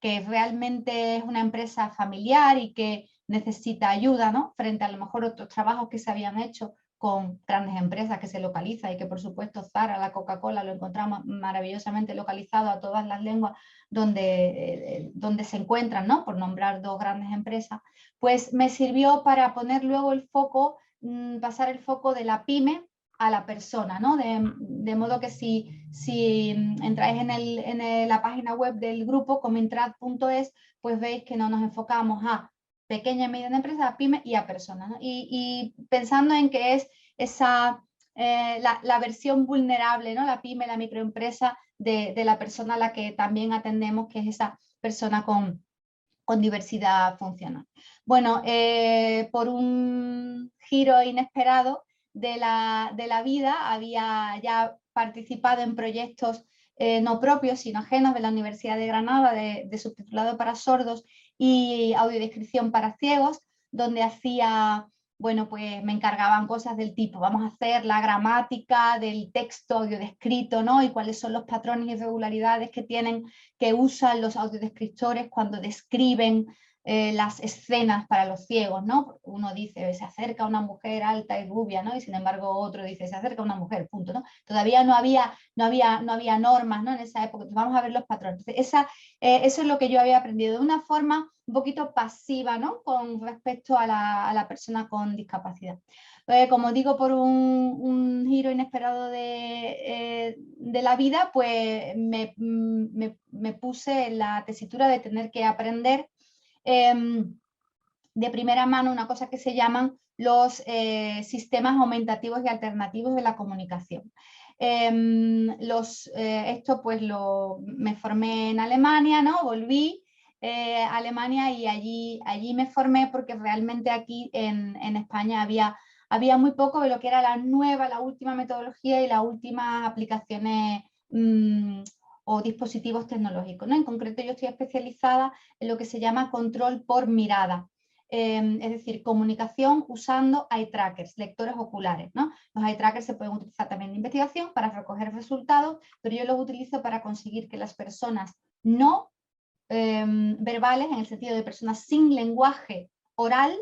realmente es una empresa familiar y que necesita ayuda, ¿no? Frente a lo mejor otros trabajos que se habían hecho con grandes empresas que se localiza y que por supuesto Zara, la Coca-Cola, lo encontramos maravillosamente localizado a todas las lenguas donde se encuentran, ¿no? Por nombrar 2 grandes empresas, pues me sirvió para poner luego el foco, pasar el foco de la pyme a la persona, ¿no? De modo que si entráis en la página web del grupo comintrad.es, pues veis que no nos enfocamos a pequeña y mediana empresa, a pyme y a personas, ¿no? Y pensando en que es la versión vulnerable, ¿no? La pyme, la microempresa de la persona a la que también atendemos, que es esa persona con diversidad funcional. Bueno, por un giro inesperado de la vida, había ya participado en proyectos no propios, sino ajenos de la Universidad de Granada, de subtitulado para sordos y audiodescripción para ciegos, donde hacía bueno, pues me encargaban cosas del tipo, vamos a hacer la gramática del texto audiodescrito, ¿no? Y cuáles son los patrones y regularidades que usan los audiodescriptores cuando describen las escenas para los ciegos, ¿no? Porque uno dice, se acerca una mujer alta y rubia, ¿no? Y sin embargo otro dice, se acerca una mujer, punto, ¿no? Todavía no había normas, ¿no? En esa época. Entonces, vamos a ver los patrones. Entonces, eso es lo que yo había aprendido de una forma un poquito pasiva, ¿no? Con respecto a la persona con discapacidad. Como digo, por un giro inesperado de la vida, pues me puse en la tesitura de tener que aprender de primera mano una cosa que se llaman los sistemas aumentativos y alternativos de la comunicación. Esto pues me formé en Alemania, ¿no? Volví a Alemania y allí me formé porque realmente aquí en España había muy poco de lo que era la última metodología y las últimas aplicaciones o dispositivos tecnológicos, ¿no? En concreto yo estoy especializada en lo que se llama control por mirada. Es decir, comunicación usando eye trackers, lectores oculares, ¿no? Los eye trackers se pueden utilizar también en investigación para recoger resultados, pero yo los utilizo para conseguir que las personas no verbales, en el sentido de personas sin lenguaje oral,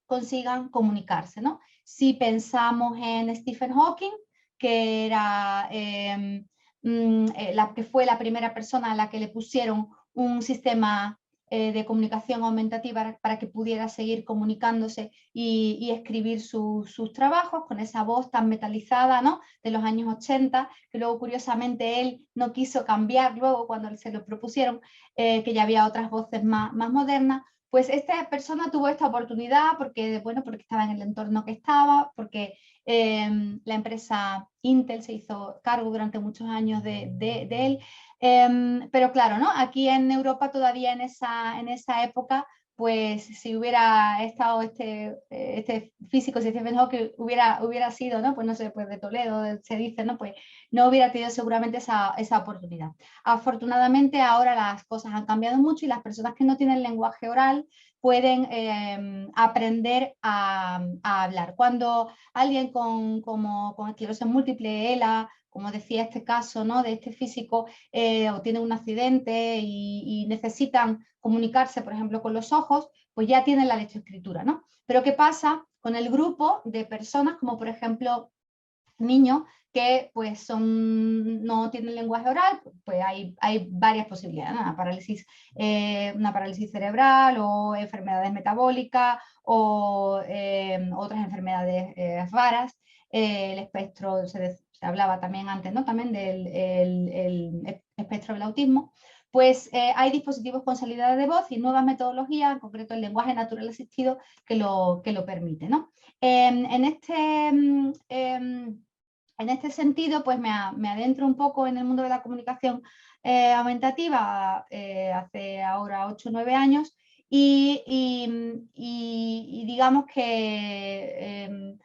consigan comunicarse, ¿no? Si pensamos en Stephen Hawking, que era que fue la primera persona a la que le pusieron un sistema de comunicación aumentativa para que pudiera seguir comunicándose y escribir sus trabajos con esa voz tan metalizada, ¿no? De los años 80, que luego curiosamente él no quiso cambiar luego cuando se lo propusieron, que ya había otras voces más modernas. Pues esta persona tuvo esta oportunidad porque estaba en el entorno que estaba, porque la empresa Intel se hizo cargo durante muchos años de él. Pero claro, ¿no? Aquí en Europa todavía en esa época, pues si hubiera estado este físico, si Stephen Hawking hubiera sido, ¿no? Pues no sé, pues de Toledo, se dice, ¿no? Pues no hubiera tenido seguramente esa oportunidad. Afortunadamente ahora las cosas han cambiado mucho y las personas que no tienen lenguaje oral pueden aprender a hablar. Cuando alguien con esclerosis múltiple, ELA, como decía este caso, ¿no? De este físico, o tiene un accidente y necesitan comunicarse, por ejemplo, con los ojos, pues ya tienen la lectoescritura, ¿no? Pero ¿qué pasa con el grupo de personas, como por ejemplo niños que pues no tienen lenguaje oral? Pues hay varias posibilidades, ¿no? Una parálisis cerebral o enfermedades metabólicas o otras enfermedades raras. El espectro, se hablaba también antes, ¿no? También del el espectro del autismo. Pues hay dispositivos con salida de voz y nuevas metodologías, en concreto el lenguaje natural asistido, que lo permite, ¿no? En este sentido, pues me adentro un poco en el mundo de la comunicación aumentativa hace ahora 8 o 9 años y digamos que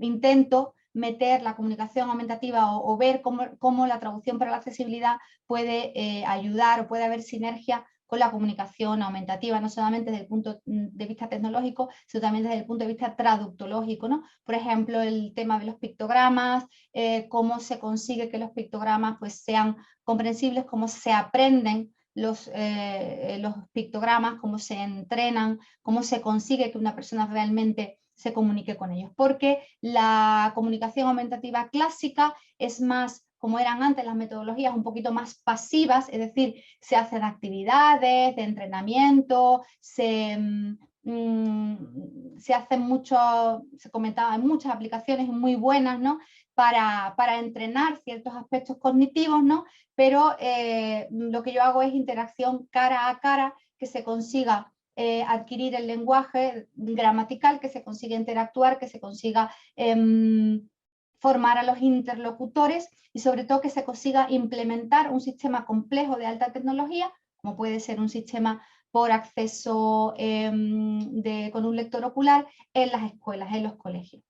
intento meter la comunicación aumentativa o ver cómo la traducción para la accesibilidad puede ayudar o puede haber sinergia con la comunicación aumentativa, no solamente desde el punto de vista tecnológico, sino también desde el punto de vista traductológico, ¿no? Por ejemplo, el tema de los pictogramas, cómo se consigue que los pictogramas pues, sean comprensibles, cómo se aprenden los pictogramas, cómo se entrenan, cómo se consigue que una persona realmente se comunique con ellos. Porque la comunicación aumentativa clásica es más, como eran antes las metodologías, un poquito más pasivas, es decir, se hacen actividades de entrenamiento, se hacen se comentaban muchas aplicaciones muy buenas, ¿no? Para entrenar ciertos aspectos cognitivos, ¿no? Pero lo que yo hago es interacción cara a cara, que se consiga adquirir el lenguaje gramatical, que se consiga interactuar, que se consiga formar a los interlocutores y sobre todo que se consiga implementar un sistema complejo de alta tecnología, como puede ser un sistema por acceso con un lector ocular en las escuelas, en los colegios.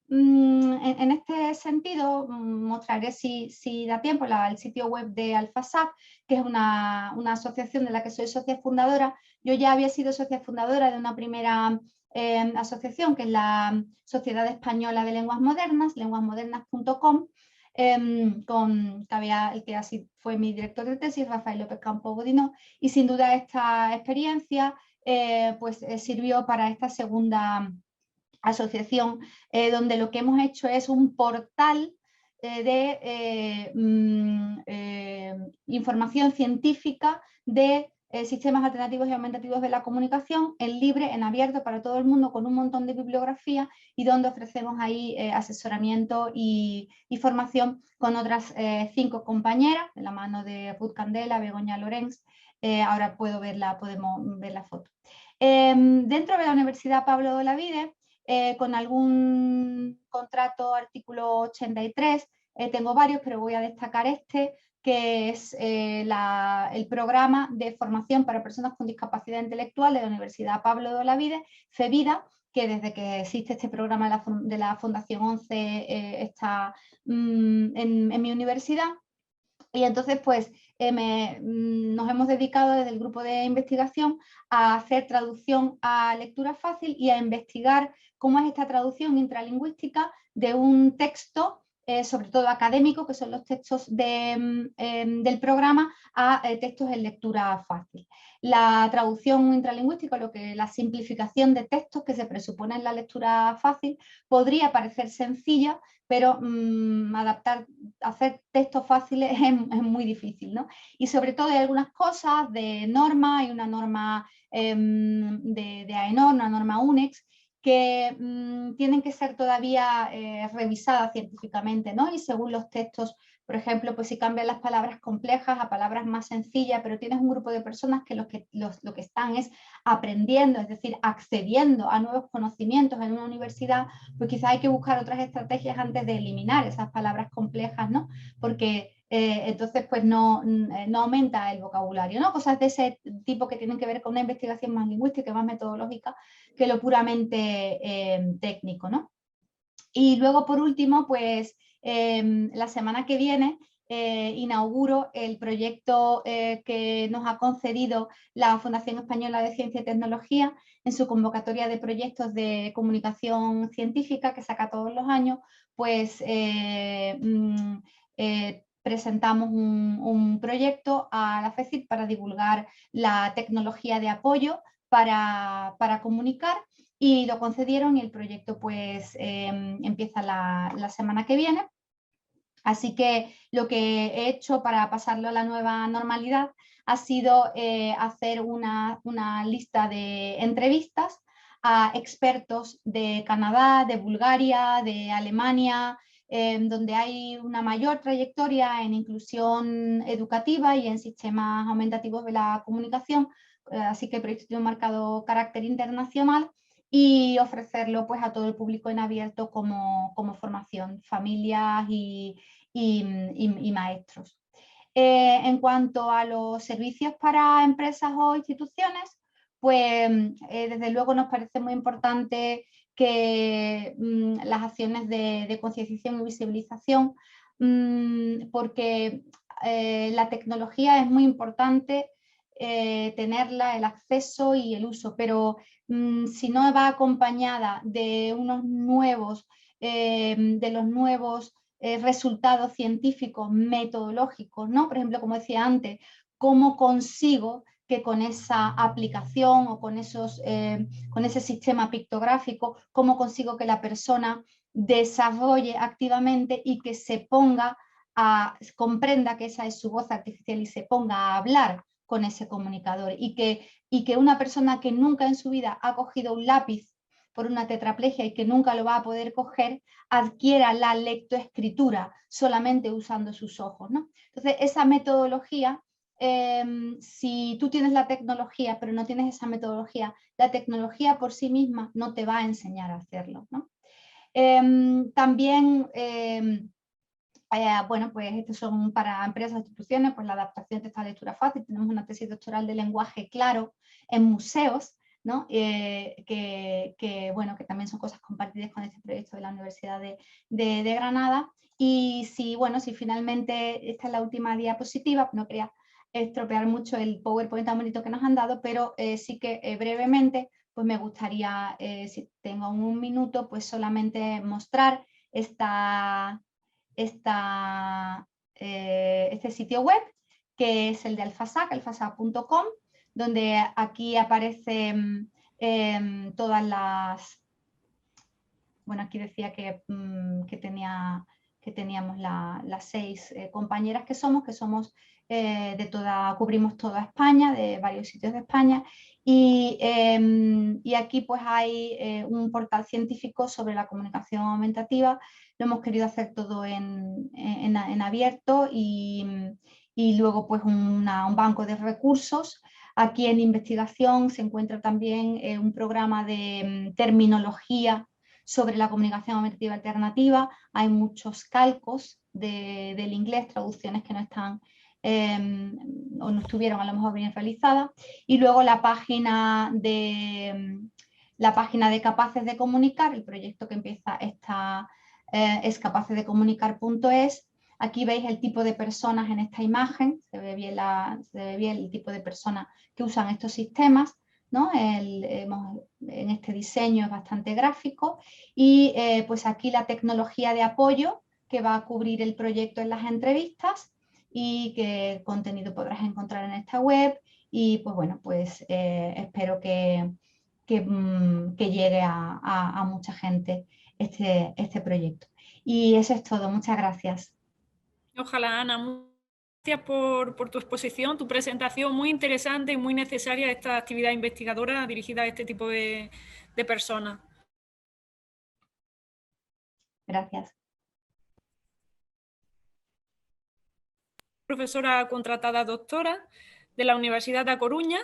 En este sentido, mostraré si da tiempo el sitio web de AlphaSAC, que es una asociación de la que soy socia fundadora. Yo ya había sido socia fundadora de una primera asociación, que es la Sociedad Española de Lenguas Modernas, lenguasmodernas.com, el que así fue mi director de tesis, Rafael López Campo Godinó, y sin duda esta experiencia sirvió para esta segunda asociación, donde lo que hemos hecho es un portal de información científica de sistemas alternativos y aumentativos de la comunicación en libre, en abierto para todo el mundo, con un montón de bibliografía y donde ofrecemos ahí asesoramiento y formación con otras 5 compañeras, de la mano de Ruth Candela, Begoña Lorenz. Ahora podemos ver la foto. Dentro de la Universidad Pablo de Olavide, con algún contrato artículo 83, tengo varios, pero voy a destacar este, que es el programa de formación para personas con discapacidad intelectual de la Universidad Pablo de Olavide, FEVIDA, que desde que existe este programa de la Fundación 11 está en mi universidad. Y entonces, pues, nos hemos dedicado desde el grupo de investigación a hacer traducción a lectura fácil y a investigar cómo es esta traducción intralingüística de un texto, sobre todo académico, que son los textos del programa, a textos en lectura fácil. La traducción intralingüística, la simplificación de textos que se presupone en la lectura fácil, podría parecer sencilla, pero hacer textos fáciles es muy difícil, ¿no? Y sobre todo hay algunas cosas de norma, hay una norma de AENOR, una norma UNEX, que tienen que ser todavía revisadas científicamente, ¿no? Y según los textos, por ejemplo, pues si cambian las palabras complejas a palabras más sencillas, pero tienes un grupo de personas que lo que están es aprendiendo, es decir, accediendo a nuevos conocimientos en una universidad, pues quizás hay que buscar otras estrategias antes de eliminar esas palabras complejas, ¿no? Porque entonces pues no aumenta el vocabulario, ¿no? Cosas de ese tipo que tienen que ver con una investigación más lingüística, más metodológica, que lo puramente técnico, ¿no? Y luego, por último, pues la semana que viene inauguro el proyecto que nos ha concedido la Fundación Española de Ciencia y Tecnología en su convocatoria de proyectos de comunicación científica que saca todos los años, pues presentamos un proyecto a la FECIT para divulgar la tecnología de apoyo para comunicar, y lo concedieron y el proyecto pues empieza la semana que viene. Así que lo que he hecho para pasarlo a la nueva normalidad ha sido hacer una lista de entrevistas a expertos de Canadá, de Bulgaria, de Alemania, donde hay una mayor trayectoria en inclusión educativa y en sistemas aumentativos de la comunicación, así que el proyecto tiene un marcado carácter internacional, y ofrecerlo pues a todo el público en abierto como formación, familias y maestros. En cuanto a los servicios para empresas o instituciones, pues desde luego nos parece muy importante que las acciones de concienciación y visibilización, porque la tecnología es muy importante tenerla, el acceso y el uso, pero si no va acompañada de unos nuevos, resultados científicos, metodológicos, ¿no? Por ejemplo, como decía antes, ¿cómo consigo que con esa aplicación o con ese sistema pictográfico, cómo consigo que la persona desarrolle activamente y que comprenda que esa es su voz artificial y se ponga a hablar con ese comunicador, y que una persona que nunca en su vida ha cogido un lápiz por una tetraplegia y que nunca lo va a poder coger, adquiera la lectoescritura solamente usando sus ojos, ¿no? Entonces, esa metodología, si tú tienes la tecnología pero no tienes esa metodología, la tecnología por sí misma no te va a enseñar a hacerlo, ¿no? También bueno, pues estos son para empresas e instituciones, pues la adaptación de esta lectura fácil. Tenemos una tesis doctoral de lenguaje claro en museos, ¿no? Bueno, que también son cosas compartidas con este proyecto de la Universidad de Granada. Y si finalmente esta es la última diapositiva, no quería estropear mucho el PowerPoint tan bonito que nos han dado, pero sí que brevemente pues me gustaría, si tengo un minuto, pues solamente mostrar este sitio web, que es el de Alfasac, alfasac.com, donde aquí aparecen todas las... Bueno, aquí decía que teníamos las 6 compañeras que somos cubrimos toda España, de varios sitios de España, y aquí pues hay un portal científico sobre la comunicación aumentativa. Lo hemos querido hacer todo en abierto y luego pues un banco de recursos. Aquí en investigación se encuentra también un programa de terminología sobre la comunicación aumentativa alternativa. Hay muchos calcos del inglés, traducciones que no están o no estuvieron a lo mejor bien realizadas. Y luego la página de Capaces de Comunicar, el proyecto que empieza es capacesdecomunicar.es. Aquí veis el tipo de personas en esta imagen, se ve bien el tipo de personas que usan estos sistemas, ¿no? En este diseño es bastante gráfico y pues aquí la tecnología de apoyo que va a cubrir el proyecto en las entrevistas y qué contenido podrás encontrar en esta web y pues bueno, pues espero que llegue a mucha gente este proyecto. Y eso es todo, muchas gracias. Ojalá, Ana. Gracias por tu exposición, tu presentación, muy interesante y muy necesaria esta actividad investigadora dirigida a este tipo de personas. Gracias. Profesora contratada doctora de la Universidad de A Coruña.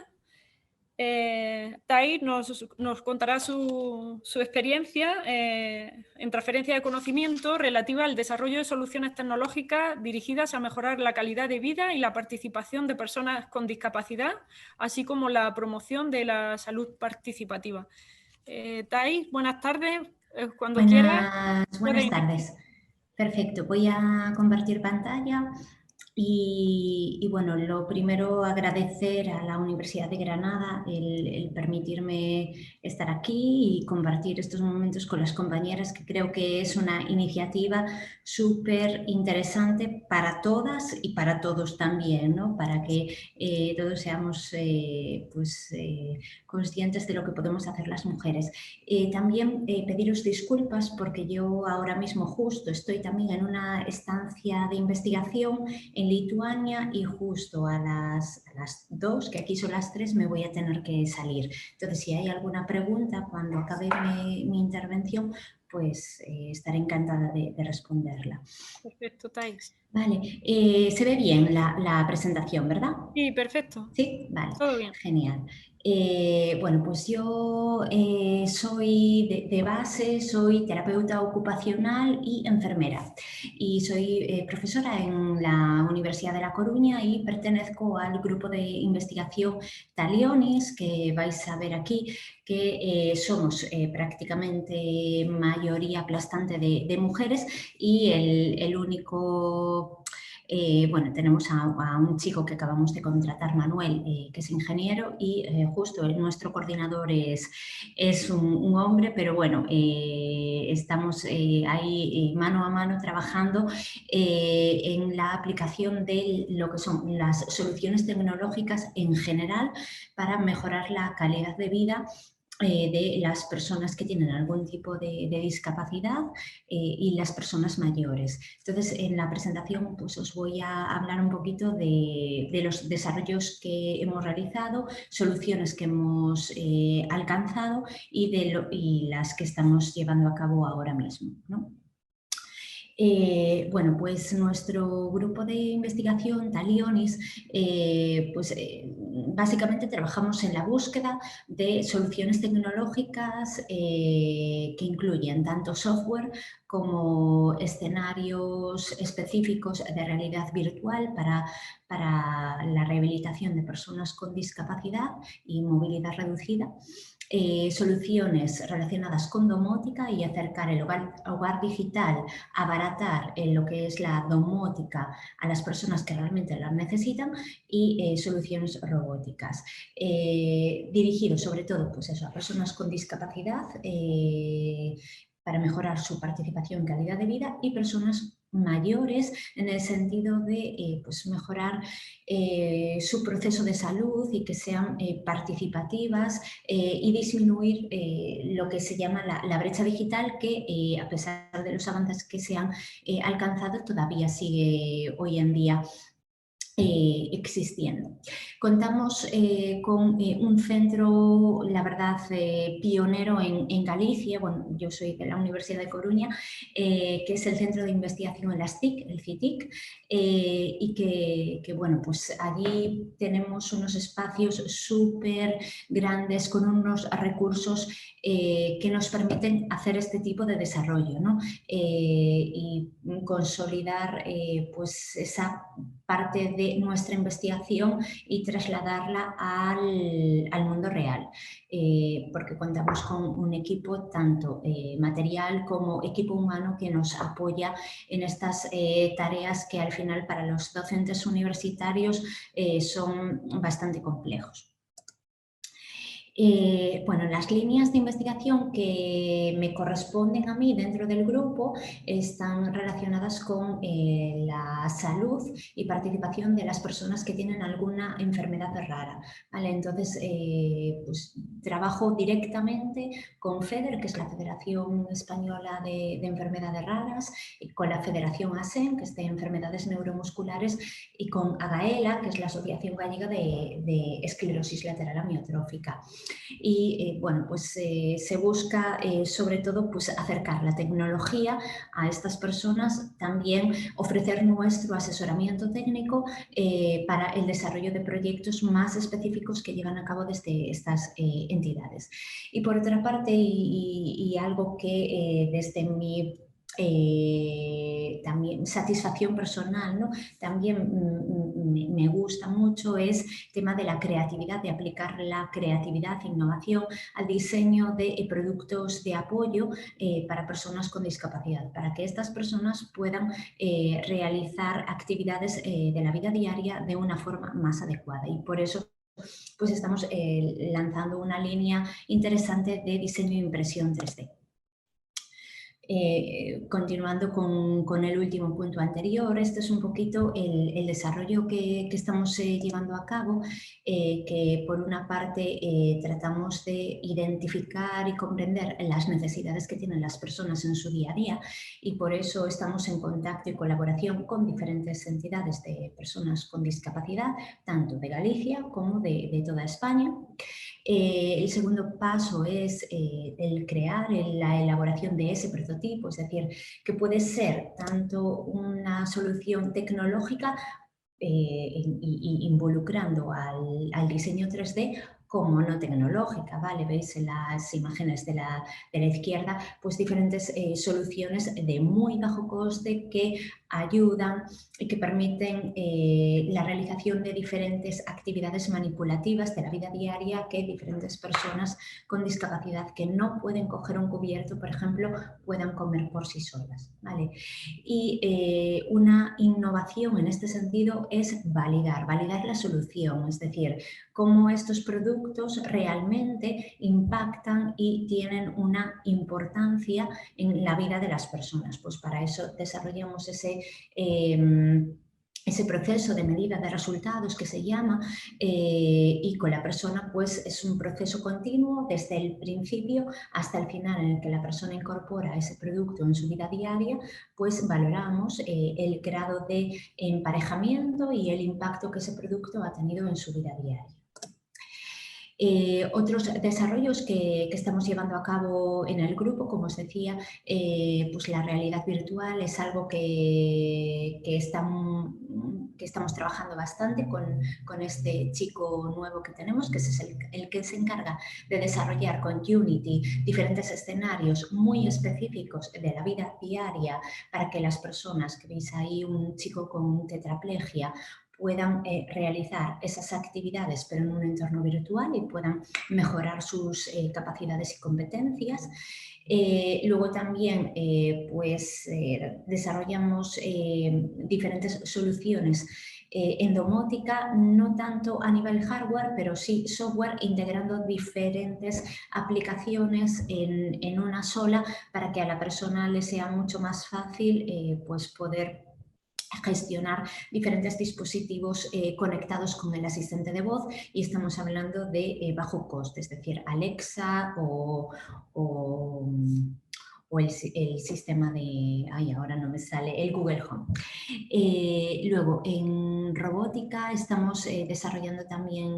Thais nos contará su experiencia en transferencia de conocimiento relativa al desarrollo de soluciones tecnológicas dirigidas a mejorar la calidad de vida y la participación de personas con discapacidad, así como la promoción de la salud participativa. Thais, buenas tardes. Cuando quieras. Buenas tardes. Perfecto, voy a compartir pantalla. Y bueno, lo primero agradecer a la Universidad de Granada el permitirme estar aquí y compartir estos momentos con las compañeras, que creo que es una iniciativa súper interesante para todas y para todos también, ¿no? Para que todos seamos conscientes de lo que podemos hacer las mujeres. También pediros disculpas porque yo ahora mismo justo estoy también en una estancia de investigación en Lituania y justo a las 2, que aquí son las 3, me voy a tener que salir. Entonces, si hay alguna pregunta cuando acabe mi intervención, pues estaré encantada de responderla. Perfecto, Thais. Vale, se ve bien la presentación, ¿verdad? Sí, perfecto. Sí, vale. Todo bien. Genial. Bueno, pues yo soy de base, soy terapeuta ocupacional y enfermera y soy profesora en la Universidad de La Coruña y pertenezco al grupo de investigación Talionis, que vais a ver aquí, que somos prácticamente mayoría aplastante de mujeres y el único... bueno, tenemos a un chico que acabamos de contratar, Manuel, que es ingeniero y justo nuestro coordinador es un hombre, pero bueno, estamos ahí mano a mano trabajando en la aplicación de lo que son las soluciones tecnológicas en general para mejorar la calidad de vida de las personas que tienen algún tipo de discapacidad y las personas mayores. Entonces, en la presentación pues, os voy a hablar un poquito de los desarrollos que hemos realizado, soluciones que hemos alcanzado y las que estamos llevando a cabo ahora mismo, ¿no? Bueno, pues nuestro grupo de investigación, Talionis, básicamente trabajamos en la búsqueda de soluciones tecnológicas que incluyen tanto software como escenarios específicos de realidad virtual para la rehabilitación de personas con discapacidad y movilidad reducida, soluciones relacionadas con domótica y acercar el hogar digital, abaratar lo que es la domótica a las personas que realmente la necesitan y soluciones robóticas. Dirigidos sobre todo pues eso, a personas con discapacidad para mejorar su participación y calidad de vida, y personas mayores en el sentido de pues mejorar su proceso de salud y que sean participativas y disminuir lo que se llama la brecha digital, que a pesar de los avances que se han alcanzado todavía sigue hoy en día existiendo. Contamos con un centro, la verdad, pionero en Galicia. Bueno, yo soy de la Universidad de Coruña, que es el Centro de Investigación en las TIC, el CITIC, y que bueno, pues allí tenemos unos espacios súper grandes con unos recursos que nos permiten hacer este tipo de desarrollo, ¿no? Y consolidar pues esa parte de nuestra investigación y trasladarla al mundo real, porque contamos con un equipo tanto material como equipo humano que nos apoya en estas tareas que al final para los docentes universitarios son bastante complejos. Bueno, las líneas de investigación que me corresponden a mí dentro del grupo están relacionadas con la salud y participación de las personas que tienen alguna enfermedad rara, ¿vale? Entonces, pues, trabajo directamente con FEDER, que es la Federación Española de Enfermedades Raras, y con la Federación ASEN, que es de Enfermedades Neuromusculares, y con AGAELA, que es la Asociación Gallega de Esclerosis Lateral Amiotrófica. Y bueno, pues se busca sobre todo pues acercar la tecnología a estas personas, también ofrecer nuestro asesoramiento técnico para el desarrollo de proyectos más específicos que llevan a cabo desde estas entidades. Y por otra parte, y algo que desde mi también satisfacción personal, ¿no? También me gusta mucho, es el tema de la creatividad, de aplicar la creatividad e innovación al diseño de productos de apoyo para personas con discapacidad, para que estas personas puedan realizar actividades de la vida diaria de una forma más adecuada. Y por eso pues estamos lanzando una línea interesante de diseño e impresión 3D. Continuando con el último punto anterior, este es un poquito el desarrollo que estamos llevando a cabo, que por una parte tratamos de identificar y comprender las necesidades que tienen las personas en su día a día, y por eso estamos en contacto y colaboración con diferentes entidades de personas con discapacidad, tanto de Galicia como de toda España. El segundo paso es el crear la elaboración de ese prototipo, es decir, que puede ser tanto una solución tecnológica involucrando al diseño 3D como no tecnológica, ¿vale? Veis en las imágenes de la izquierda, pues diferentes soluciones de muy bajo coste que ayudan y que permiten la realización de diferentes actividades manipulativas de la vida diaria que diferentes personas con discapacidad que no pueden coger un cubierto, por ejemplo, puedan comer por sí solas, ¿vale? Y una innovación en este sentido es validar la solución, es decir, cómo estos productos realmente impactan y tienen una importancia en la vida de las personas. Pues para eso desarrollamos ese proceso de medida de resultados que se llama, y con la persona pues es un proceso continuo desde el principio hasta el final en el que la persona incorpora ese producto en su vida diaria, pues valoramos el grado de emparejamiento y el impacto que ese producto ha tenido en su vida diaria. Otros desarrollos que estamos llevando a cabo en el grupo, como os decía, pues la realidad virtual es algo que estamos trabajando bastante con este chico nuevo que tenemos, que es el que se encarga de desarrollar con Unity diferentes escenarios muy específicos de la vida diaria para que las personas, que veis ahí un chico con tetraplegia, puedan realizar esas actividades pero en un entorno virtual y puedan mejorar sus capacidades y competencias. Luego también desarrollamos diferentes soluciones en domótica, no tanto a nivel hardware, pero sí software, integrando diferentes aplicaciones en una sola para que a la persona le sea mucho más fácil pues poder gestionar diferentes dispositivos conectados con el asistente de voz, y estamos hablando de bajo coste, es decir, Alexa o el sistema de, ahora no me sale, el Google Home. Luego, en robótica estamos desarrollando también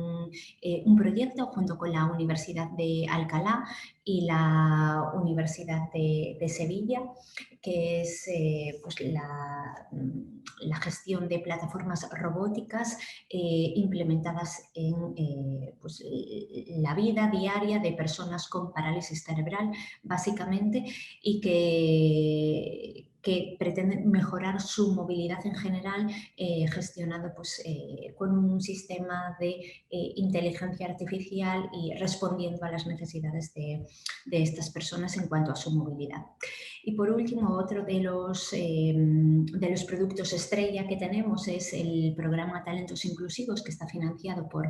un proyecto junto con la Universidad de Alcalá y la Universidad de Sevilla, que es pues la gestión de plataformas robóticas implementadas en pues, la vida diaria de personas con parálisis cerebral, básicamente, y que pretenden mejorar su movilidad en general, gestionado pues, con un sistema de inteligencia artificial y respondiendo a las necesidades de estas personas en cuanto a su movilidad. Y por último, otro de los productos estrella que tenemos es el programa Talentos Inclusivos, que está financiado por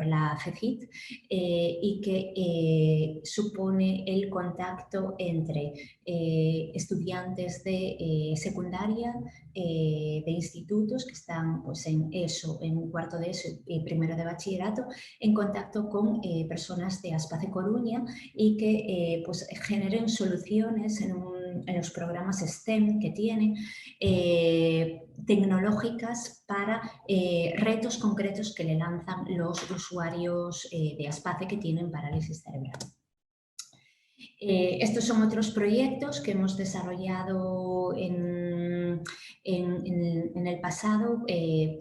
la FECIT y que supone el contacto entre estudiantes de secundaria, de institutos que están pues, en ESO, en cuarto de ESO y primero de bachillerato, en contacto con personas de Aspace Coruña, y que pues, generen soluciones en los programas STEM que tienen, tecnológicas para retos concretos que le lanzan los usuarios de Aspace que tienen parálisis cerebral. Estos son otros proyectos que hemos desarrollado en el pasado.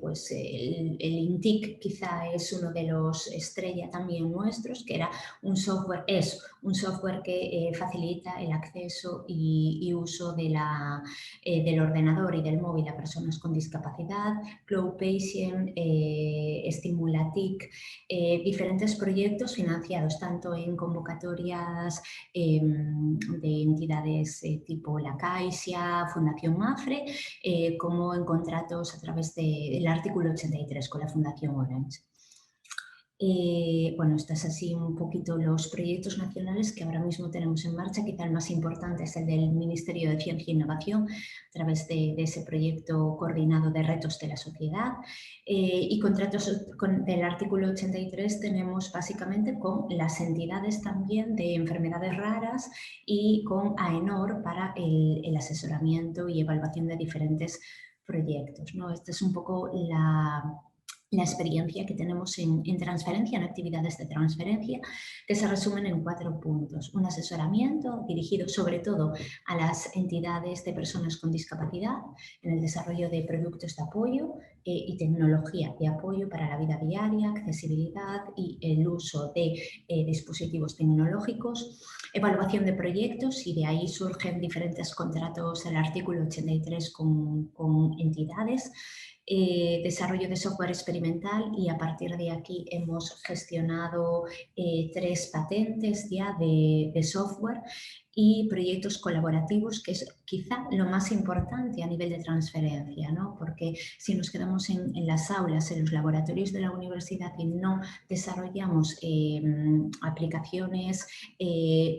Pues el INTIC quizá es uno de los estrella también nuestros, que era un software, que facilita el acceso y uso de del ordenador y del móvil a personas con discapacidad, Cloud Patient, Stimulatic, diferentes proyectos financiados tanto en convocatorias de entidades tipo La Caixa, Fundación Mafre, como en contratos a través del artículo 83 con la Fundación Orange. Bueno, estos son así un poquito los proyectos nacionales que ahora mismo tenemos en marcha. Quizá el más importante es el del Ministerio de Ciencia e Innovación, a través de ese proyecto coordinado de retos de la sociedad. Y contratos del artículo 83 tenemos básicamente con las entidades también de enfermedades raras y con AENOR para el asesoramiento y evaluación de diferentes proyectos, ¿no? Esta es un poco la experiencia que tenemos en transferencia, en actividades de transferencia, que se resumen en 4 puntos. Un asesoramiento dirigido sobre todo a las entidades de personas con discapacidad en el desarrollo de productos de apoyo y tecnología de apoyo para la vida diaria, accesibilidad y el uso de dispositivos tecnológicos, evaluación de proyectos, y de ahí surgen diferentes contratos del artículo 83 con entidades, desarrollo de software experimental, y a partir de aquí hemos gestionado 3 patentes ya de software y proyectos colaborativos, que es quizá lo más importante a nivel de transferencia, ¿no? Porque si nos quedamos en las aulas, en los laboratorios de la universidad y no desarrollamos aplicaciones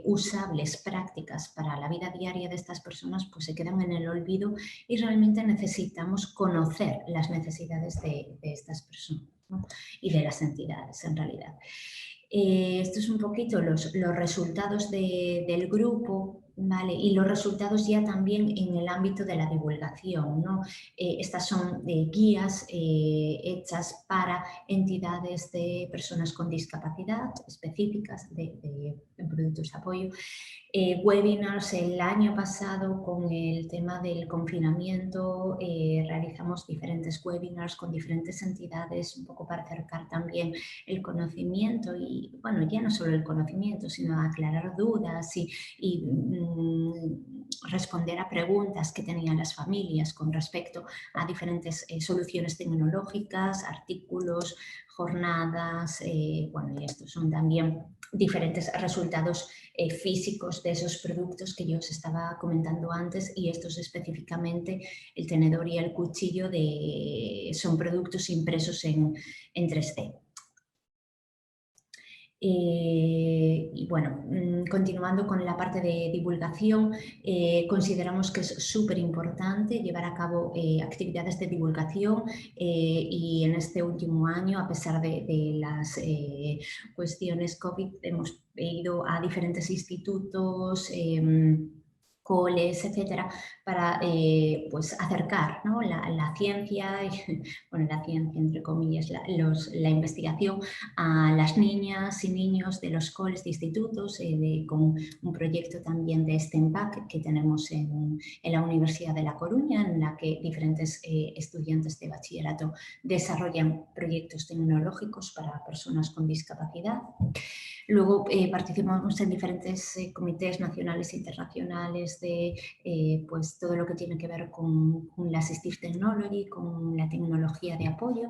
usables, prácticas para la vida diaria de estas personas, pues se quedan en el olvido, y realmente necesitamos conocer las necesidades de estas personas, ¿no? Y de las entidades en realidad. Esto es un poquito los resultados del grupo, ¿vale? Y los resultados ya también en el ámbito de la divulgación, ¿no? Estas son guías hechas para entidades de personas con discapacidad específicas de productos de apoyo. Webinars el año pasado con el tema del confinamiento, realizamos diferentes webinars con diferentes entidades, un poco para acercar también el conocimiento y, bueno, ya no solo el conocimiento, sino aclarar dudas y responder a preguntas que tenían las familias con respecto a diferentes soluciones tecnológicas, artículos, jornadas, bueno, y estos son también diferentes resultados físicos de esos productos que yo os estaba comentando antes, y estos específicamente, el tenedor y el cuchillo, son productos impresos en 3D. Y bueno, continuando con la parte de divulgación, consideramos que es súper importante llevar a cabo actividades de divulgación, y en este último año, a pesar de las cuestiones COVID, hemos ido a diferentes institutos, coles, etcétera, para pues acercar, ¿no?, la ciencia, bueno, la ciencia entre comillas, la investigación a las niñas y niños de los coles de institutos, con un proyecto también de STEMPAC que tenemos en la Universidad de La Coruña, en la que diferentes estudiantes de bachillerato desarrollan proyectos tecnológicos para personas con discapacidad. Luego participamos en diferentes comités nacionales e internacionales de pues todo lo que tiene que ver con la Assistive Technology, con la tecnología de apoyo,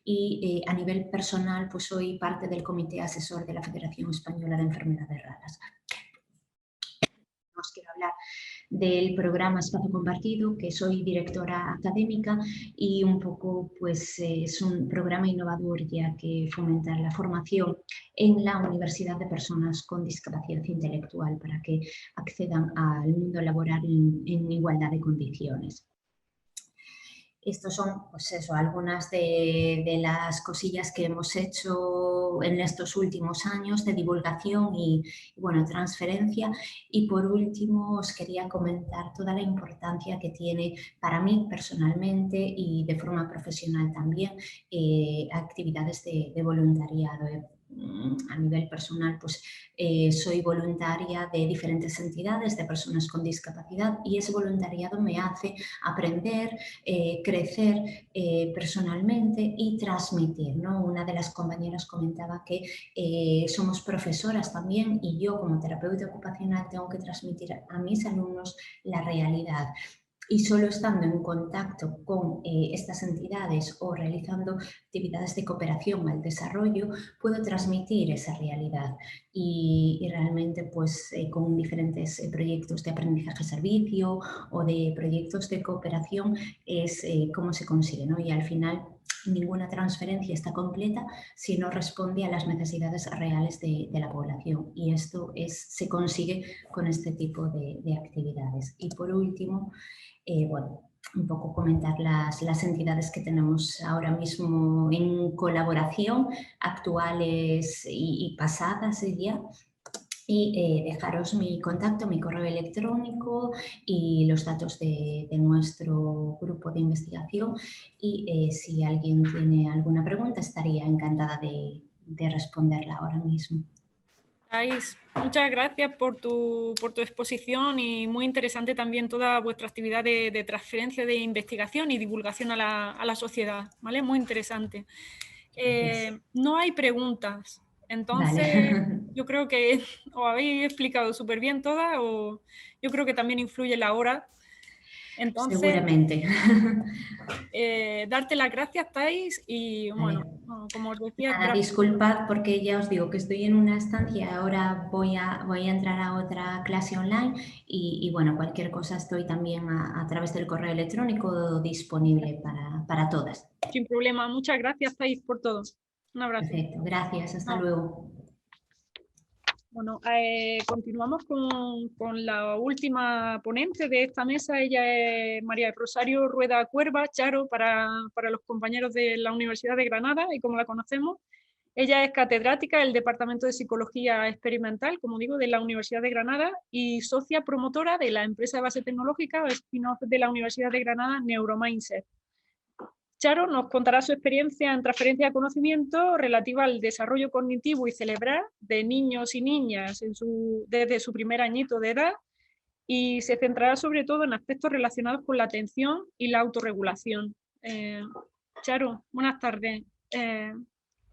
y a nivel personal pues soy parte del comité asesor de la Federación Española de Enfermedades Raras. Os quiero hablar del programa Espacio Compartido, que soy directora académica, y un poco pues es un programa innovador ya que fomenta la formación en la Universidad de personas con discapacidad intelectual para que accedan al mundo laboral en igualdad de condiciones. Estos son pues eso, algunas de las cosillas que hemos hecho en estos últimos años de divulgación y bueno, transferencia. Y por último os quería comentar toda la importancia que tiene para mí personalmente y de forma profesional también actividades de voluntariado. A nivel personal pues soy voluntaria de diferentes entidades de personas con discapacidad, y ese voluntariado me hace aprender, crecer personalmente y transmitir, ¿no? Una de las compañeras comentaba que somos profesoras también, y yo como terapeuta ocupacional tengo que transmitir a mis alumnos la realidad. Y solo estando en contacto con estas entidades o realizando actividades de cooperación al desarrollo puedo transmitir esa realidad, y realmente pues con diferentes proyectos de aprendizaje-servicio o de proyectos de cooperación es cómo se consigue, ¿no? Y al final ninguna transferencia está completa si no responde a las necesidades reales de la población, y esto se consigue con este tipo de actividades. Y por último, bueno, un poco comentar las entidades que tenemos ahora mismo en colaboración, actuales y pasadas ya, y dejaros mi contacto, mi correo electrónico y los datos de nuestro grupo de investigación, y si alguien tiene alguna pregunta estaría encantada de responderla ahora mismo. Thais, muchas gracias por tu exposición, y muy interesante también toda vuestra actividad de transferencia de investigación y divulgación a la sociedad, ¿vale? Muy interesante. No hay preguntas, entonces vale. Yo creo que os habéis explicado súper bien todas, o yo creo que también influye la hora. Entonces, seguramente. Darte las gracias, Thais, y bueno, como os decía... Nada, disculpad porque ya os digo que estoy en una estancia, ahora voy a entrar a otra clase online, y bueno, cualquier cosa estoy también a través del correo electrónico disponible para todas. Sin problema, muchas gracias, Thais, por todo. Un abrazo. Perfecto, gracias, hasta luego. Bueno, continuamos con la última ponente de esta mesa. Ella es María Rosario Rueda Cuerva, Charo para los compañeros de la Universidad de Granada, y como la conocemos, ella es catedrática del Departamento de Psicología Experimental, como digo, de la Universidad de Granada, y socia promotora de la empresa de base tecnológica o spin-off de la Universidad de Granada, Neuromindset. Charo nos contará su experiencia en transferencia de conocimiento relativa al desarrollo cognitivo y cerebral de niños y niñas desde su primer añito de edad, y se centrará sobre todo en aspectos relacionados con la atención y la autorregulación. Charo, buenas tardes.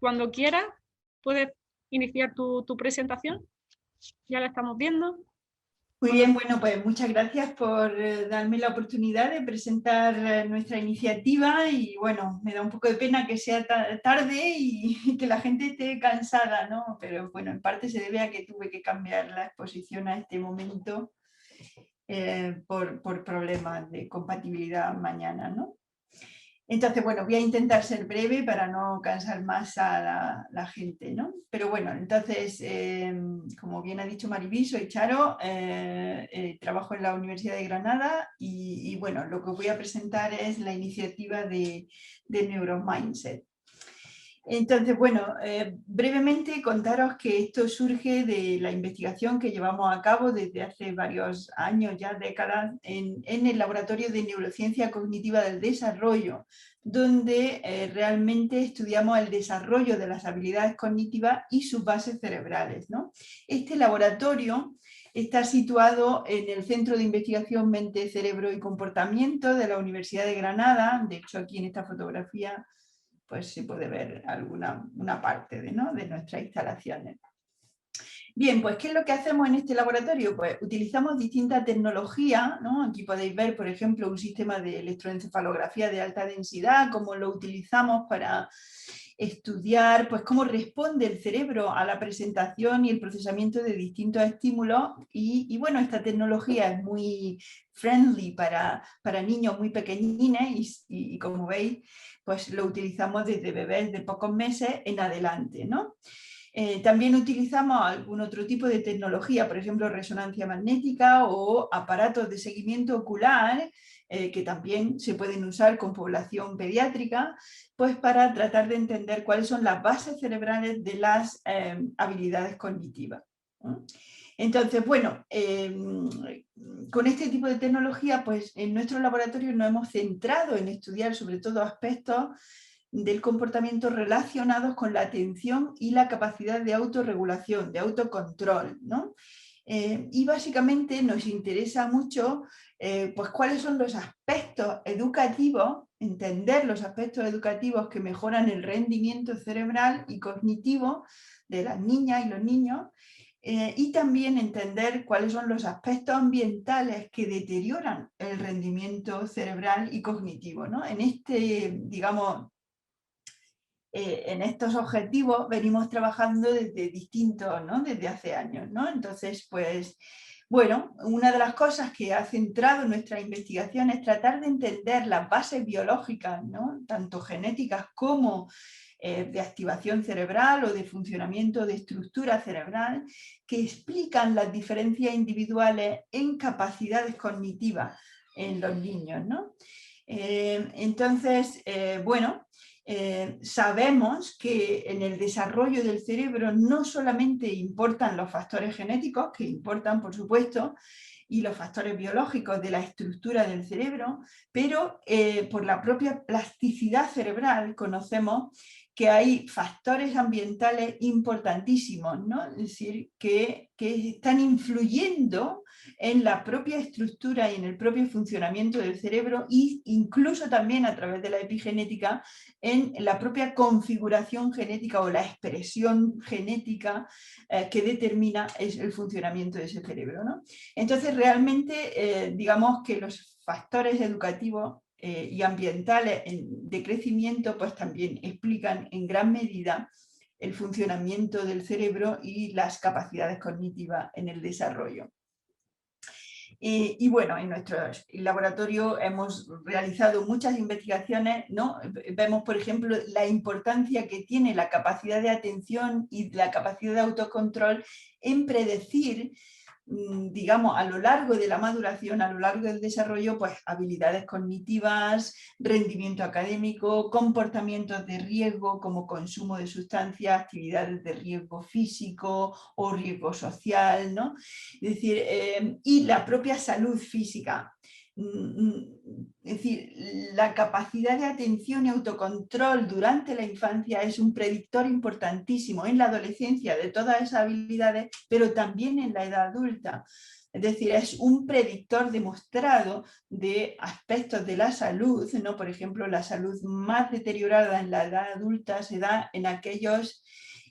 Cuando quieras, puedes iniciar tu presentación. Ya la estamos viendo. Muy bien, bueno, pues muchas gracias por darme la oportunidad de presentar nuestra iniciativa y bueno, me da un poco de pena que sea tarde y que la gente esté cansada, ¿no? Pero bueno, en parte se debe a que tuve que cambiar la exposición a este momento por problemas de compatibilidad mañana, ¿no? Entonces, bueno, voy a intentar ser breve para no cansar más a la gente, ¿no? Pero bueno, entonces, como bien ha dicho Maribí, soy Charo, trabajo en la Universidad de Granada y bueno, lo que voy a presentar es la iniciativa de Neuromindset. Entonces, bueno, brevemente contaros que esto surge de la investigación que llevamos a cabo desde hace varios años, ya décadas, en el Laboratorio de Neurociencia Cognitiva del Desarrollo, donde realmente estudiamos el desarrollo de las habilidades cognitivas y sus bases cerebrales, ¿no? Este laboratorio está situado en el Centro de Investigación Mente, Cerebro y Comportamiento de la Universidad de Granada. De hecho, aquí en esta fotografía pues se puede ver una parte de nuestras instalaciones. Bien, pues ¿qué es lo que hacemos en este laboratorio? Pues utilizamos distintas tecnologías, ¿no? Aquí podéis ver, por ejemplo, un sistema de electroencefalografía de alta densidad, cómo lo utilizamos para estudiar pues, cómo responde el cerebro a la presentación y el procesamiento de distintos estímulos y bueno, esta tecnología es muy friendly para niños muy pequeñines y como veis, pues lo utilizamos desde bebés de pocos meses en adelante, ¿no? También utilizamos algún otro tipo de tecnología, por ejemplo, resonancia magnética o aparatos de seguimiento ocular, que también se pueden usar con población pediátrica, pues para tratar de entender cuáles son las bases cerebrales de las habilidades cognitivas. Entonces, bueno, con este tipo de tecnología, pues en nuestro laboratorio nos hemos centrado en estudiar sobre todo aspectos del comportamiento relacionados con la atención y la capacidad de autorregulación, de autocontrol, ¿no? Y básicamente nos interesa mucho pues cuáles son los aspectos educativos, entender los aspectos educativos que mejoran el rendimiento cerebral y cognitivo de las niñas y los niños, y también entender cuáles son los aspectos ambientales que deterioran el rendimiento cerebral y cognitivo, ¿no? En en estos objetivos venimos trabajando desde distintos, ¿no? Desde hace años, ¿no? Entonces, pues, bueno, una de las cosas que ha centrado nuestra investigación es tratar de entender las bases biológicas, ¿no? Tanto genéticas como de activación cerebral o de funcionamiento de estructura cerebral, que explican las diferencias individuales en capacidades cognitivas en los niños, ¿no? Entonces, bueno, sabemos que en el desarrollo del cerebro no solamente importan los factores genéticos, que importan por supuesto, y los factores biológicos de la estructura del cerebro, pero por la propia plasticidad cerebral conocemos que hay factores ambientales importantísimos, ¿no? Es decir, que están influyendo en la propia estructura y en el propio funcionamiento del cerebro e incluso también a través de la epigenética en la propia configuración genética o la expresión genética que determina el funcionamiento de ese cerebro, ¿no? Entonces realmente digamos que los factores educativos y ambientales de crecimiento pues también explican en gran medida el funcionamiento del cerebro y las capacidades cognitivas en el desarrollo. Y bueno, en nuestro laboratorio hemos realizado muchas investigaciones, ¿no? Vemos, por ejemplo, la importancia que tiene la capacidad de atención y la capacidad de autocontrol en predecir, digamos, a lo largo de la maduración, a lo largo del desarrollo, pues habilidades cognitivas, rendimiento académico, comportamientos de riesgo como consumo de sustancias, actividades de riesgo físico o riesgo social, ¿no? Es decir, y la propia salud física. Es decir, la capacidad de atención y autocontrol durante la infancia es un predictor importantísimo en la adolescencia de todas esas habilidades, pero también en la edad adulta. Es decir, es un predictor demostrado de aspectos de la salud, ¿no? Por ejemplo, la salud más deteriorada en la edad adulta se da en aquellos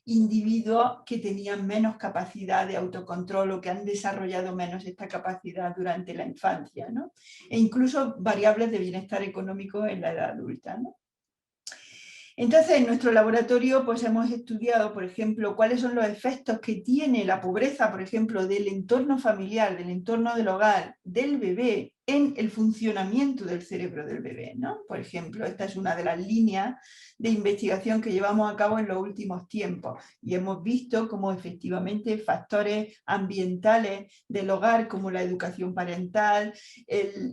individuos que tenían menos capacidad de autocontrol o que han desarrollado menos esta capacidad durante la infancia, ¿no? E incluso variables de bienestar económico en la edad adulta, ¿no? Entonces, en nuestro laboratorio pues hemos estudiado, por ejemplo, cuáles son los efectos que tiene la pobreza, por ejemplo, del entorno familiar, del entorno del hogar, del bebé, en el funcionamiento del cerebro del bebé, ¿no? Por ejemplo, esta es una de las líneas de investigación que llevamos a cabo en los últimos tiempos y hemos visto cómo efectivamente factores ambientales del hogar, como la educación parental,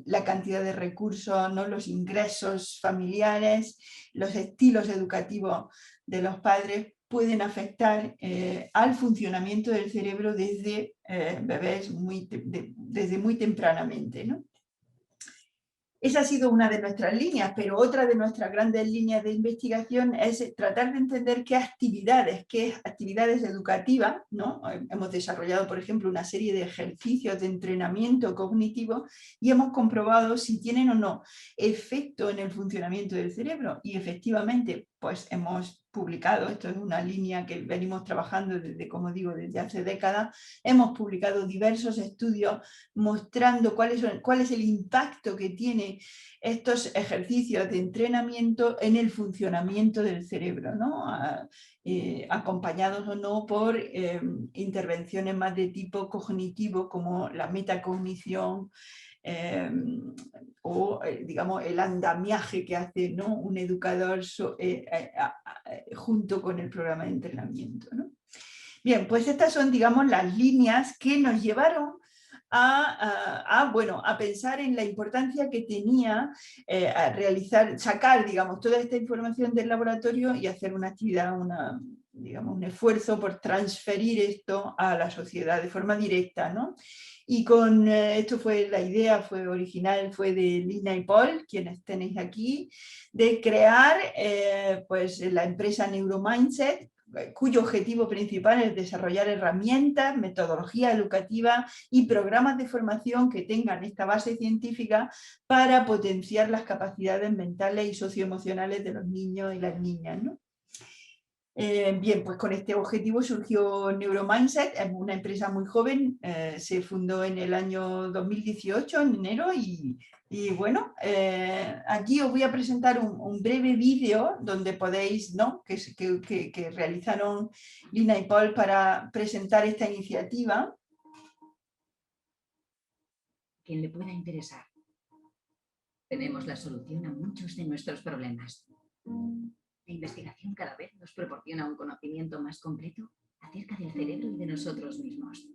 la cantidad de recursos, ¿no? Los ingresos familiares, los estilos educativos de los padres pueden afectar al funcionamiento del cerebro desde bebés desde muy tempranamente, ¿no? Esa ha sido una de nuestras líneas, pero otra de nuestras grandes líneas de investigación es tratar de entender qué actividades educativas, ¿no? Hemos desarrollado, por ejemplo, una serie de ejercicios de entrenamiento cognitivo y hemos comprobado si tienen o no efecto en el funcionamiento del cerebro. Y efectivamente, pues hemos publicado, esto es una línea que venimos trabajando desde, como digo, desde hace décadas, hemos publicado diversos estudios mostrando cuál es el impacto que tiene estos ejercicios de entrenamiento en el funcionamiento del cerebro, ¿no? Acompañados o no por intervenciones más de tipo cognitivo como la metacognición, o digamos el andamiaje que hace, ¿no? Un educador junto con el programa de entrenamiento, ¿no? Bien, pues estas son, digamos, las líneas que nos llevaron a pensar en la importancia que tenía sacar, digamos, toda esta información del laboratorio y hacer una actividad, digamos, un esfuerzo por transferir esto a la sociedad de forma directa, ¿no? Y con esto la idea fue original, fue de Lina y Paul, quienes tenéis aquí, de crear pues la empresa Neuromindset, cuyo objetivo principal es desarrollar herramientas, metodología educativa y programas de formación que tengan esta base científica para potenciar las capacidades mentales y socioemocionales de los niños y las niñas, ¿no? Bien, pues con este objetivo surgió Neuromindset, es una empresa muy joven, se fundó en el año 2018, en enero, y bueno, aquí os voy a presentar un breve vídeo donde podéis, ¿no? que realizaron Lina y Paul para presentar esta iniciativa. Quien le pueda interesar. Tenemos la solución a muchos de nuestros problemas. La investigación cada vez nos proporciona un conocimiento más completo acerca del cerebro y de nosotros mismos.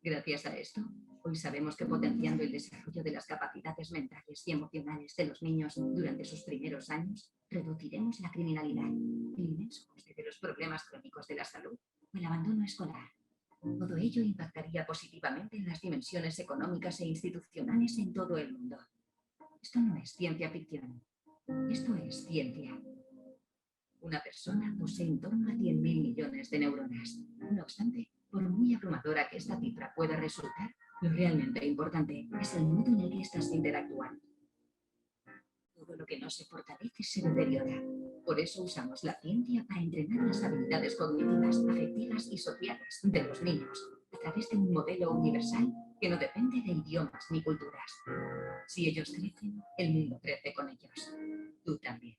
Gracias a esto, hoy sabemos que potenciando el desarrollo de las capacidades mentales y emocionales de los niños durante sus primeros años, reduciremos la criminalidad, el inmenso coste de los problemas crónicos de la salud o el abandono escolar. Todo ello impactaría positivamente en las dimensiones económicas e institucionales en todo el mundo. Esto no es ciencia ficción, esto es ciencia. Una persona posee en torno a 100.000 millones de neuronas. No obstante, por muy abrumadora que esta cifra pueda resultar, lo realmente importante es el modo en el que éstas interactúan. Todo lo que no se fortalece se deteriora. Por eso usamos la ciencia para entrenar las habilidades cognitivas, afectivas y sociales de los niños a través de un modelo universal que no depende de idiomas ni culturas. Si ellos crecen, el mundo crece con ellos. Tú también.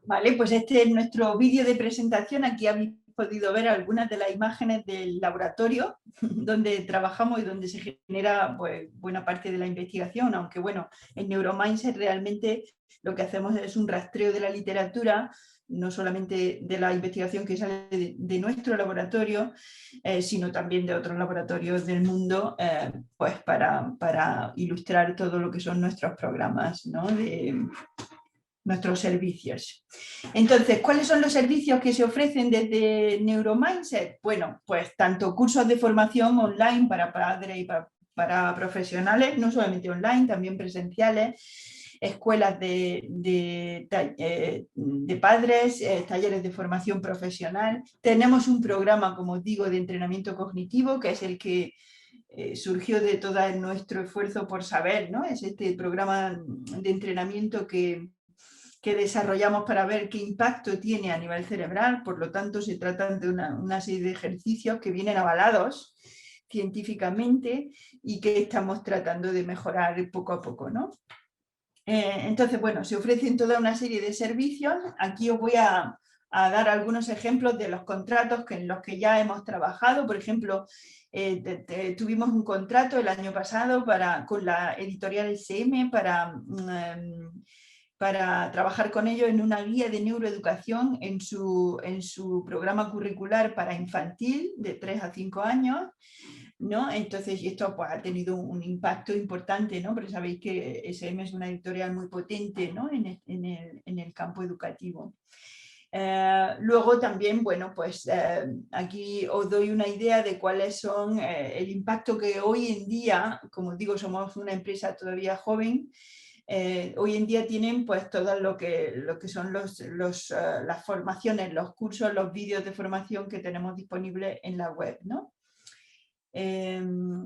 Vale, pues este es nuestro vídeo de presentación. Aquí habéis podido ver algunas de las imágenes del laboratorio donde trabajamos y donde se genera pues, buena parte de la investigación, aunque bueno, en Neuromindset realmente lo que hacemos es un rastreo de la literatura, no solamente de la investigación que sale de nuestro laboratorio, sino también de otros laboratorios del mundo, pues para ilustrar todo lo que son nuestros programas, ¿no? Nuestros servicios. Entonces, ¿cuáles son los servicios que se ofrecen desde Neuromindset? Bueno, pues tanto cursos de formación online para padres y para profesionales, no solamente online, también presenciales, escuelas de padres, talleres de formación profesional. Tenemos un programa, como os digo, de entrenamiento cognitivo, que es el que surgió de todo nuestro esfuerzo por saber, ¿no? Es este programa de entrenamiento que que desarrollamos para ver qué impacto tiene a nivel cerebral. Por lo tanto, se tratan de una serie de ejercicios que vienen avalados científicamente y que estamos tratando de mejorar poco a poco, ¿no? Entonces, bueno, se ofrecen toda una serie de servicios. Aquí os voy a dar algunos ejemplos de los contratos en los que ya hemos trabajado. Por ejemplo, tuvimos un contrato el año pasado con la editorial SM para trabajar con ellos en una guía de neuroeducación en su programa curricular para infantil de 3 a 5 años, ¿no? Entonces, esto pues, ha tenido un impacto importante, ¿no? Porque sabéis que SM es una editorial muy potente, ¿no? en el campo educativo. Luego también, bueno, pues aquí os doy una idea de cuáles son el impacto que hoy en día, como digo, somos una empresa todavía joven, hoy en día tienen pues todo lo que son las formaciones, los cursos, los vídeos de formación que tenemos disponibles en la web, ¿no?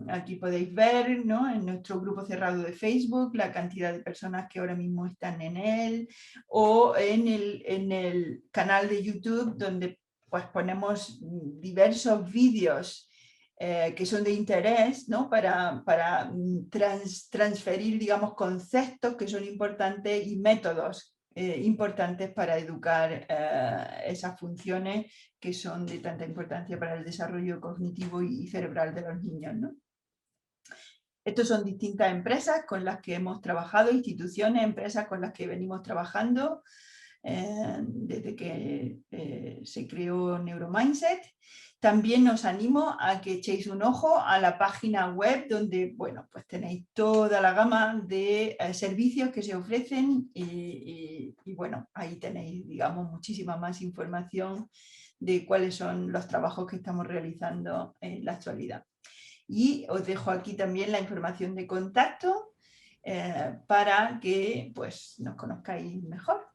Aquí podéis ver, ¿no? En nuestro grupo cerrado de Facebook la cantidad de personas que ahora mismo están en él, o en el canal de YouTube donde pues ponemos diversos vídeos que son de interés, ¿no? para transferir, digamos, conceptos que son importantes y métodos importantes para educar esas funciones que son de tanta importancia para el desarrollo cognitivo y cerebral de los niños, ¿no? Estos son distintas empresas con las que hemos trabajado, instituciones, empresas con las que venimos trabajando desde que se creó Neuromindset. También os animo a que echéis un ojo a la página web donde, bueno, pues tenéis toda la gama de servicios que se ofrecen y bueno, ahí tenéis, digamos, muchísima más información de cuáles son los trabajos que estamos realizando en la actualidad. Y os dejo aquí también la información de contacto para que pues, nos conozcáis mejor.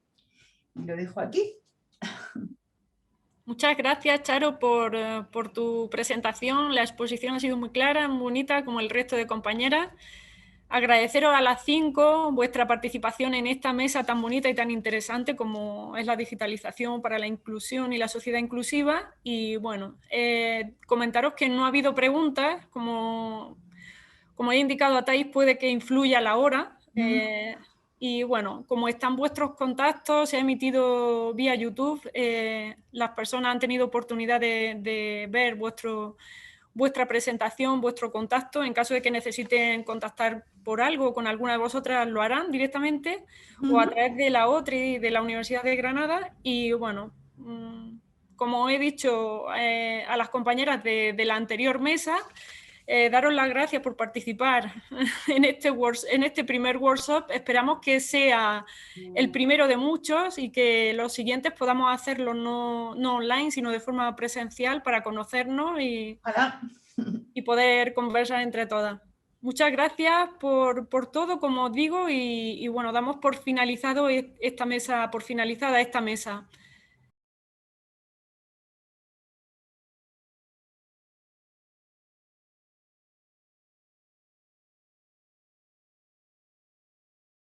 Y lo dejo aquí. Muchas gracias, Charo, por tu presentación. La exposición ha sido muy clara, muy bonita, como el resto de compañeras. Agradeceros a las 5 vuestra participación en esta mesa tan bonita y tan interesante como es la digitalización para la inclusión y la sociedad inclusiva. Y bueno, comentaros que no ha habido preguntas, como he indicado a Thais, puede que influya la hora. Y bueno, como están vuestros contactos, se ha emitido vía YouTube, las personas han tenido oportunidad de ver vuestra presentación, vuestro contacto. En caso de que necesiten contactar por algo con alguna de vosotras, lo harán directamente o a través de la OTRI de la Universidad de Granada. Y bueno, como he dicho a las compañeras de la anterior mesa, daros las gracias por participar en este primer workshop. Esperamos que sea el primero de muchos y que los siguientes podamos hacerlo no online, sino de forma presencial para conocernos y poder conversar entre todas. Muchas gracias por todo, como os digo, y bueno, damos por finalizada esta mesa.